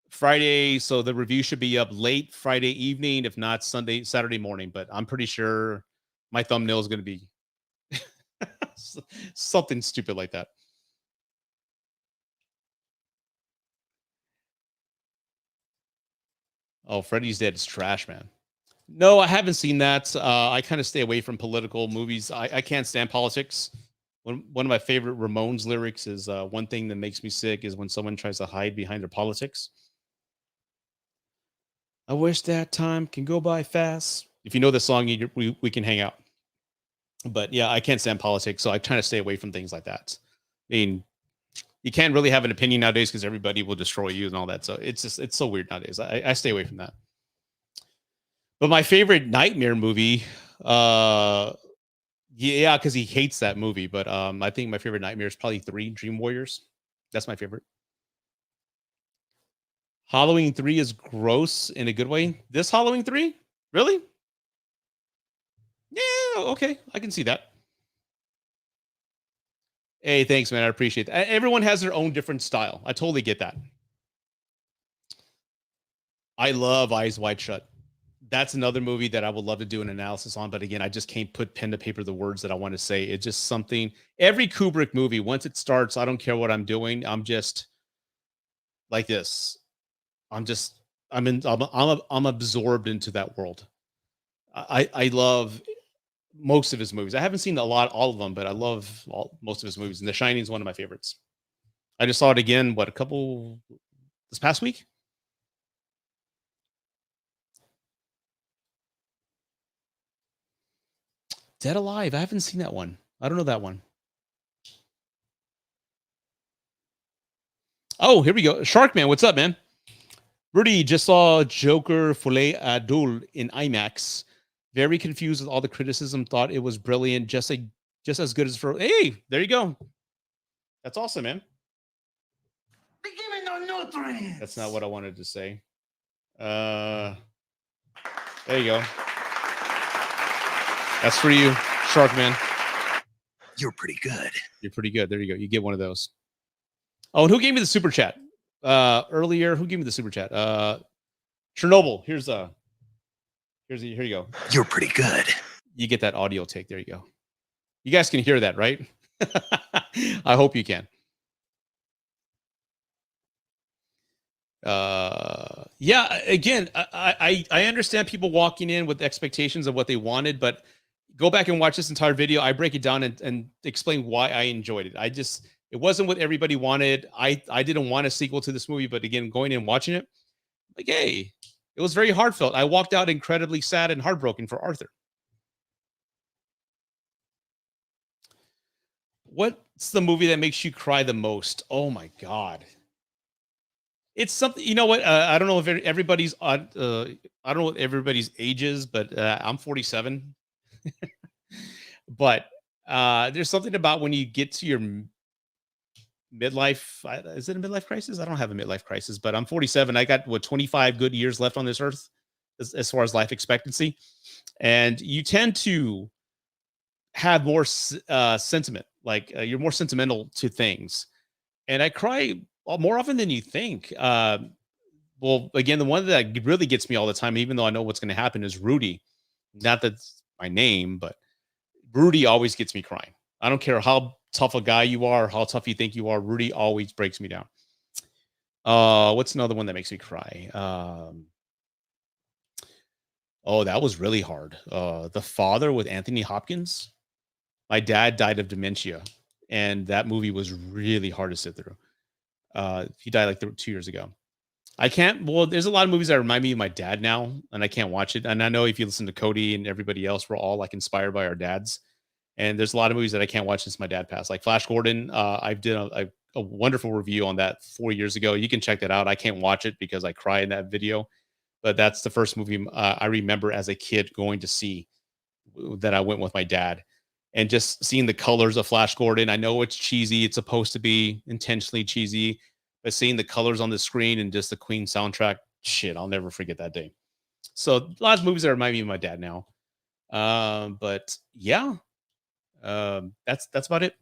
the review should be up late Friday evening, if not Saturday morning. But I'm pretty sure my thumbnail is going to be something stupid like that. Oh, Freddy's Dead is trash, man. No, I haven't seen that. I kind of stay away from political movies. I can't stand politics. One of my favorite Ramones lyrics is one thing that makes me sick is when someone tries to hide behind their politics. I wish that time can go by fast. If you know the song, we can hang out. But yeah, I can't stand politics, so I try to stay away from things like that. I mean, you can't really have an opinion nowadays because everybody will destroy you and all that. So it's so weird nowadays. I stay away from that. But my favorite nightmare movie, yeah, because he hates that movie. But I think my favorite nightmare is probably 3, Dream Warriors. That's my favorite. Halloween 3 is gross in a good way. This Halloween 3? Really? Yeah, okay. I can see that. Hey, thanks, man. I appreciate that. Everyone has their own different style. I totally get that. I love Eyes Wide Shut. That's another movie that I would love to do an analysis on. But again, I just can't put pen to paper the words that I want to say. It's just something. Every Kubrick movie, once it starts, I don't care what I'm doing. I'm just like this. I'm absorbed into that world. I love most of his movies. I haven't seen all of them, but I love most of his movies. And The Shining is one of my favorites. I just saw it again, this past week? Dead Alive. I haven't seen that one. I don't know that one. Oh, here we go. Sharkman, what's up, man? Rudy just saw Joker Folie Adul in IMAX. Very confused with all the criticism. Thought it was brilliant, just as good as for. Hey, there you go. That's awesome, man. Begin! nutrients. That's not what I wanted to say. There you go. That's for you, Sharkman. You're pretty good. You're pretty good. There you go. You get one of those. Oh, and who gave me the super chat? Earlier, who gave me the super chat? Chernobyl. Here you go. You're pretty good. You get that audio take. There you go. You guys can hear that, right? I hope you can. Yeah, again, I understand people walking in with expectations of what they wanted, but go back and watch this entire video. I break it down and explain why I enjoyed it. It wasn't what everybody wanted. I didn't want a sequel to this movie, but again, going in and watching it, like, hey, it was very heartfelt. I walked out incredibly sad and heartbroken for Arthur. What's the movie that makes you cry the most? Oh my God. It's something, you know what? I don't know if everybody's on, I don't know what everybody's age is, but I'm 47. But there's something about when you get to your midlife. Is it a midlife crisis? I don't have a midlife crisis, but I'm 47. I got 25 good years left on this earth as far as life expectancy. And you tend to have more sentiment, like you're more sentimental to things. And I cry more often than you think. Well, again, the one that really gets me all the time, even though I know what's going to happen, is Rudy. Not that's my name, but Rudy always gets me crying. I don't care how tough a guy you are, how tough you think you are. Rudy always breaks me down. What's another one that makes me cry? Oh, that was really hard. The Father with Anthony Hopkins. My dad died of dementia, and that movie was really hard to sit through. He died like 2 years ago. There's a lot of movies that remind me of my dad now, and I can't watch it. And I know if you listen to Cody and everybody else, we're all like inspired by our dads. And there's a lot of movies that I can't watch since my dad passed. Like Flash Gordon, I did a wonderful review on that 4 years ago. You can check that out. I can't watch it because I cry in that video. But that's the first movie I remember as a kid going to see that I went with my dad. And just seeing the colors of Flash Gordon. I know it's cheesy. It's supposed to be intentionally cheesy. But seeing the colors on the screen and just the Queen soundtrack, shit, I'll never forget that day. So a lot of movies that remind me of my dad now. But yeah, that's about it.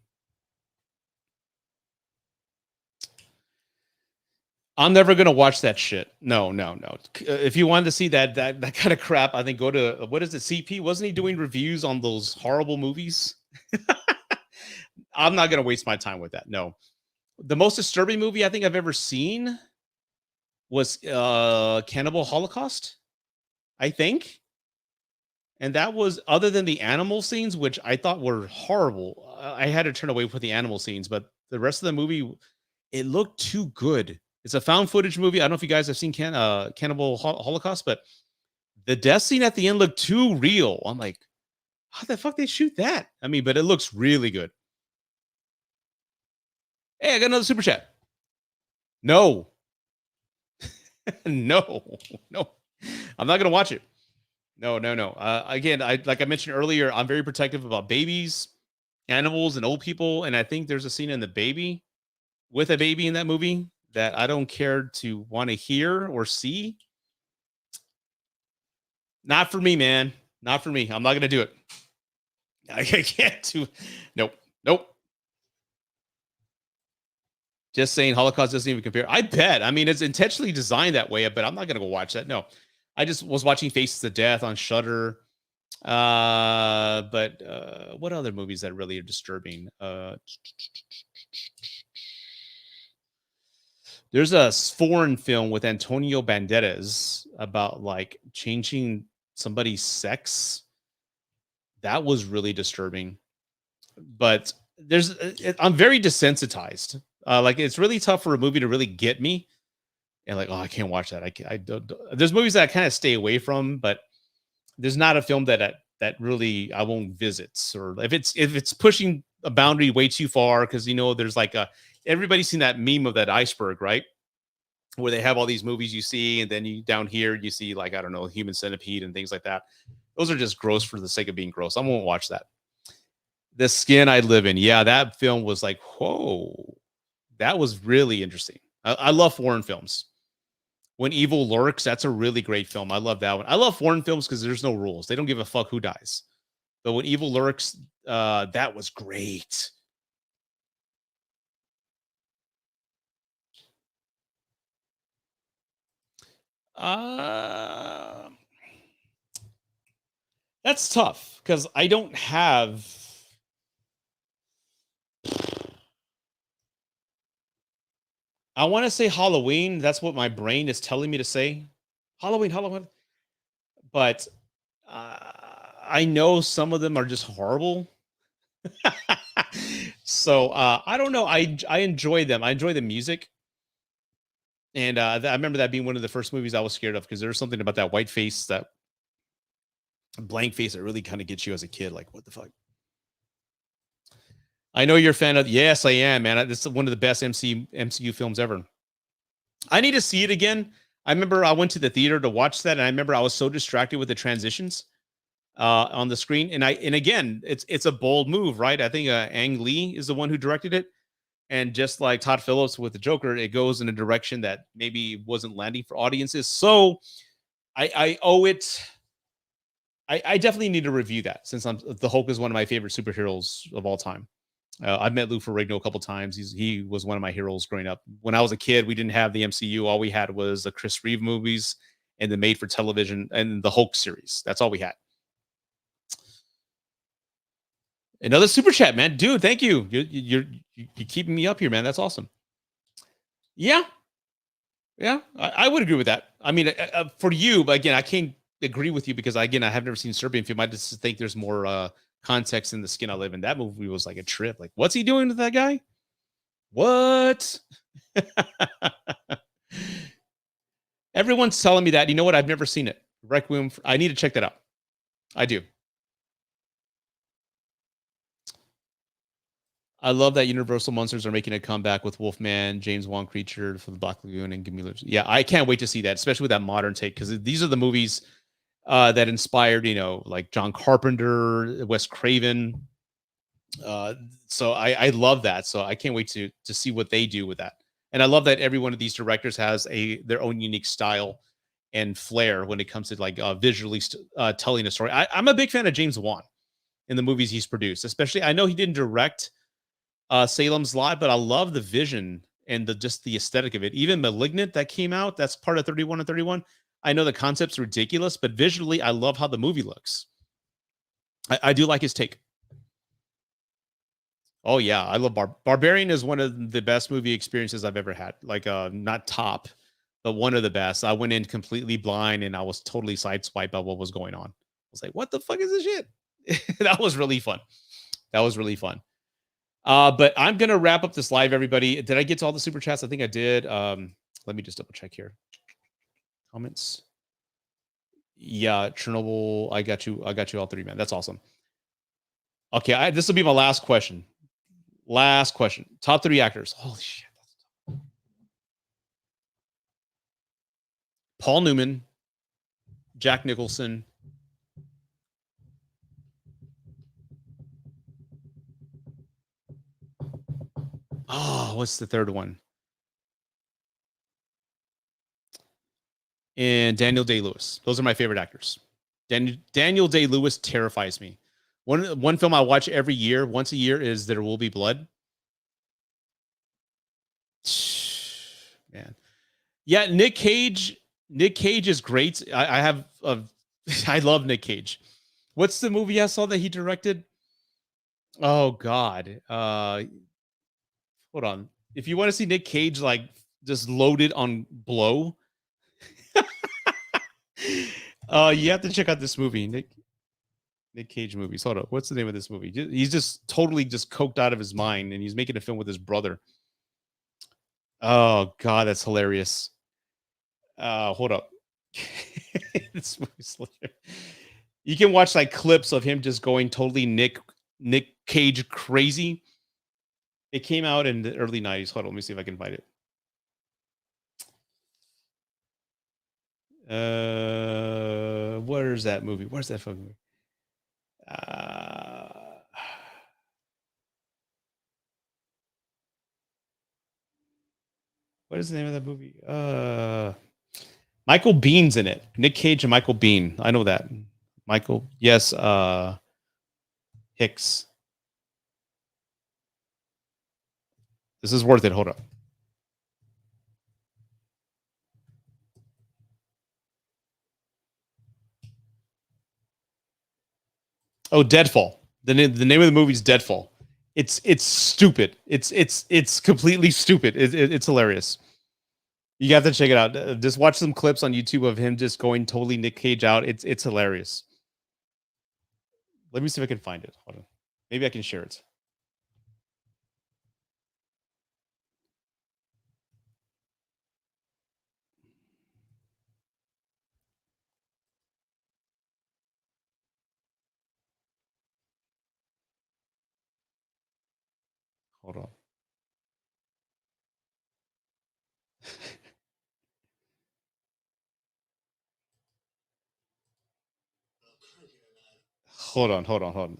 I'm never gonna watch that shit. No. If you wanted to see that kind of crap, I think go to what is it? CP? Wasn't he doing reviews on those horrible movies? I'm not gonna waste my time with that. No. The most disturbing movie I think I've ever seen was Cannibal Holocaust, I think. And that was, other than the animal scenes, which I thought were horrible. I had to turn away from the animal scenes, but the rest of the movie, it looked too good. It's a found footage movie. I don't know if you guys have seen Cannibal Holocaust, but the death scene at the end looked too real. I'm like, how the fuck they shoot that? I mean, but it looks really good. Hey, I got another super chat. No. no. I'm not going to watch it. No. Again, like I mentioned earlier, I'm very protective about babies, animals, and old people. And I think there's a scene in with a baby in that movie that I don't care to want to hear or see. Not for me, man. Not for me. I'm not going to do it. I can't do. Nope. Just saying, Holocaust doesn't even compare. I bet. I mean, it's intentionally designed that way, but I'm not going to go watch that. No. I just was watching Faces of Death on Shudder. But what other movies that really are disturbing? There's a foreign film with Antonio Banderas about like changing somebody's sex. That was really disturbing. But I'm very desensitized. Like it's really tough for a movie to really get me. And like, oh, I can't watch that. I don't. There's movies that I kind of stay away from, but there's not a film that really I won't visit. Or if it's pushing a boundary way too far, because there's like everybody's seen that meme of that iceberg, right? Where they have all these movies you see, and then you down here you see like, I don't know, Human Centipede and things like that. Those are just gross for the sake of being gross. I won't watch that. The Skin I Live In. Yeah, that film was like, whoa, that was really interesting. I love foreign films. When Evil Lurks, that's a really great film. I love that one. I love foreign films because there's no rules. They don't give a fuck who dies. But when Evil Lurks, that was great. Uh, that's tough because I don't have. I want to say Halloween. That's what my brain is telling me to say. Halloween, Halloween. But I know some of them are just horrible. So I don't know. I enjoy them. I enjoy the music. And I remember that being one of the first movies I was scared of because there's something about that white face, that blank face that really kind of gets you as a kid. Like, what the fuck? I know you're a fan of. Yes, I am, man. This is one of the best MCU films ever. I need to see it again. I remember I went to the theater to watch that, and I remember I was so distracted with the transitions on the screen. And again, it's a bold move, right? I think Ang Lee is the one who directed it. And just like Todd Phillips with the Joker, it goes in a direction that maybe wasn't landing for audiences. So I owe it. I definitely need to review that since the Hulk is one of my favorite superheroes of all time. I've met Lou Ferrigno a couple times. He was one of my heroes growing up. When I was a kid, we didn't have the MCU. All we had was the Chris Reeve movies and the made for television and the Hulk series. That's all we had. Another super chat, man. Dude, thank you. You're keeping me up here, man. That's awesome. Yeah. Yeah, I would agree with that. I mean, for you, but again, I can't agree with you because again, I have never seen Serbian film. I just think there's more context in The Skin I Live in. That movie was like a trip. Like, what's he doing to that guy? What? Everyone's telling me that. You know what? I've never seen it. Requiem. I need to check that out. I do. I love that Universal Monsters are making a comeback with Wolfman, James Wan Creature for the Black Lagoon, and Gamila. Yeah, I can't wait to see that, especially with that modern take, because these are the movies that inspired, like John Carpenter, Wes Craven. So I love that. So I can't wait to see what they do with that. And I love that every one of these directors has their own unique style and flair when it comes to like visually telling a story. I'm a big fan of James Wan in the movies he's produced, especially. I know he didn't direct Salem's Lot, but I love the vision and just the aesthetic of it. Even Malignant that came out, that's part of 31 and 31. I know the concept's ridiculous, but visually, I love how the movie looks. I do like his take. Oh yeah, I love Barbarian is one of the best movie experiences I've ever had. Like not top, but one of the best. I went in completely blind and I was totally sideswiped by what was going on. I was like, what the fuck is this shit? That was really fun. That was really fun. But I'm gonna wrap up this live, everybody. Did I get to all the super chats? I think I did. Let me just double check here. Comments. Yeah, Chernobyl. I got you all three, man. That's awesome. Okay, this will be my last question. Last question. Top 3 actors. Holy shit. Paul Newman, Jack Nicholson. Oh, what's the third one? And Daniel Day-Lewis. Those are my favorite actors. Daniel Day-Lewis terrifies me. One film I watch every year, once a year, is There Will Be Blood. Man. Yeah, Nick Cage. Nick Cage is great. I love Nick Cage. What's the movie I saw that he directed? Oh God. Hold on. If you want to see Nick Cage like just loaded on blow, you have to check out this movie. Nick Cage movies. Hold up. What's the name of this movie? He's just totally just coked out of his mind and he's making a film with his brother. Oh God, that's hilarious. Hold up. This movie's hilarious. You can watch like clips of him just going totally Nick Cage crazy. It came out in the early 90s. Hold on, let me see if I can find it. Where's that movie? Where's that fucking movie? What is the name of that movie? Michael Bean's in it. Nick Cage and Michael Bean. I know that. Michael. Yes. Hicks. This is worth it. Hold up. Oh, Deadfall. The name of the movie is Deadfall. It's stupid. It's completely stupid. It's hilarious. You have to check it out. Just watch some clips on YouTube of him just going totally Nick Cage out. It's hilarious. Let me see if I can find it. Hold on. Maybe I can share it. Hold on. Hold on.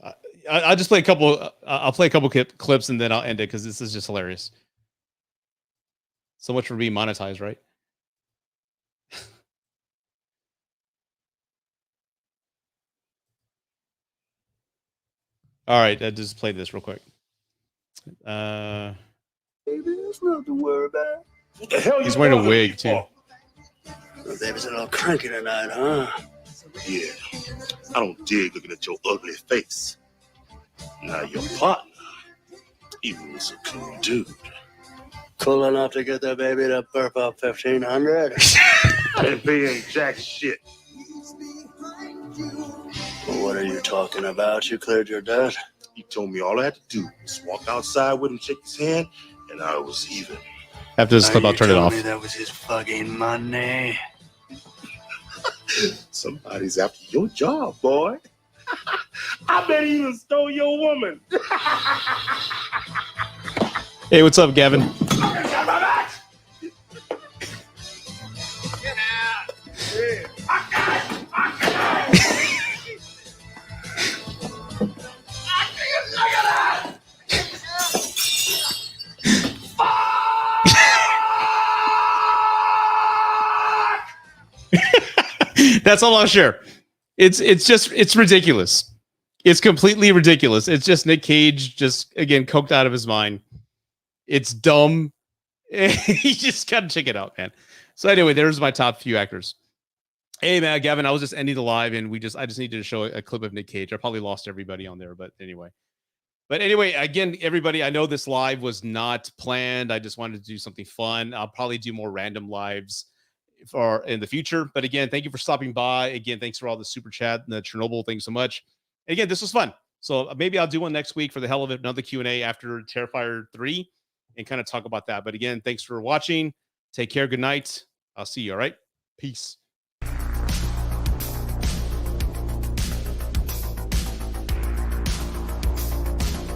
I'll just play a couple. I'll play a couple clips and then I'll end it because this is just hilarious. So much for being monetized, right? All right, I just played this real quick. Baby, there's nothing to worry about. What the hell He's wearing a wig too. The baby's a little cranky tonight, huh? Yeah, I don't dig looking at your ugly face. Now your partner, he was a cool dude. Cool enough to get the baby to burp up 1,500. I didn't pay ain't jack shit. Well, what are you talking about? You cleared your debt? He told me all I had to do was walk outside with him, shake his hand, and I was even. After this clip, I'll turn it off. Me that was his fucking money. Somebody's after your job, boy. I bet he even stole your woman. Hey, what's up, Gavin? Get out! Yeah. Look at that! That's all I'll share. It's ridiculous. It's completely ridiculous. It's just Nick Cage just again coked out of his mind. It's dumb. You just gotta check it out, man. So anyway, there's my top few actors. Hey man, Gavin, I was just ending the live and I just needed to show a clip of Nick Cage. I probably lost everybody on there, but anyway. But anyway, again, everybody, I know this live was not planned. I just wanted to do something fun. I'll probably do more random lives for in the future. But again, thank you for stopping by. Again, thanks for all the super chat and the Chernobyl. Thanks so much. And again, this was fun. So maybe I'll do one next week for the hell of it, another Q&A after Terrifier 3 and kind of talk about that. But again, thanks for watching. Take care. Good night. I'll see you. All right. Peace.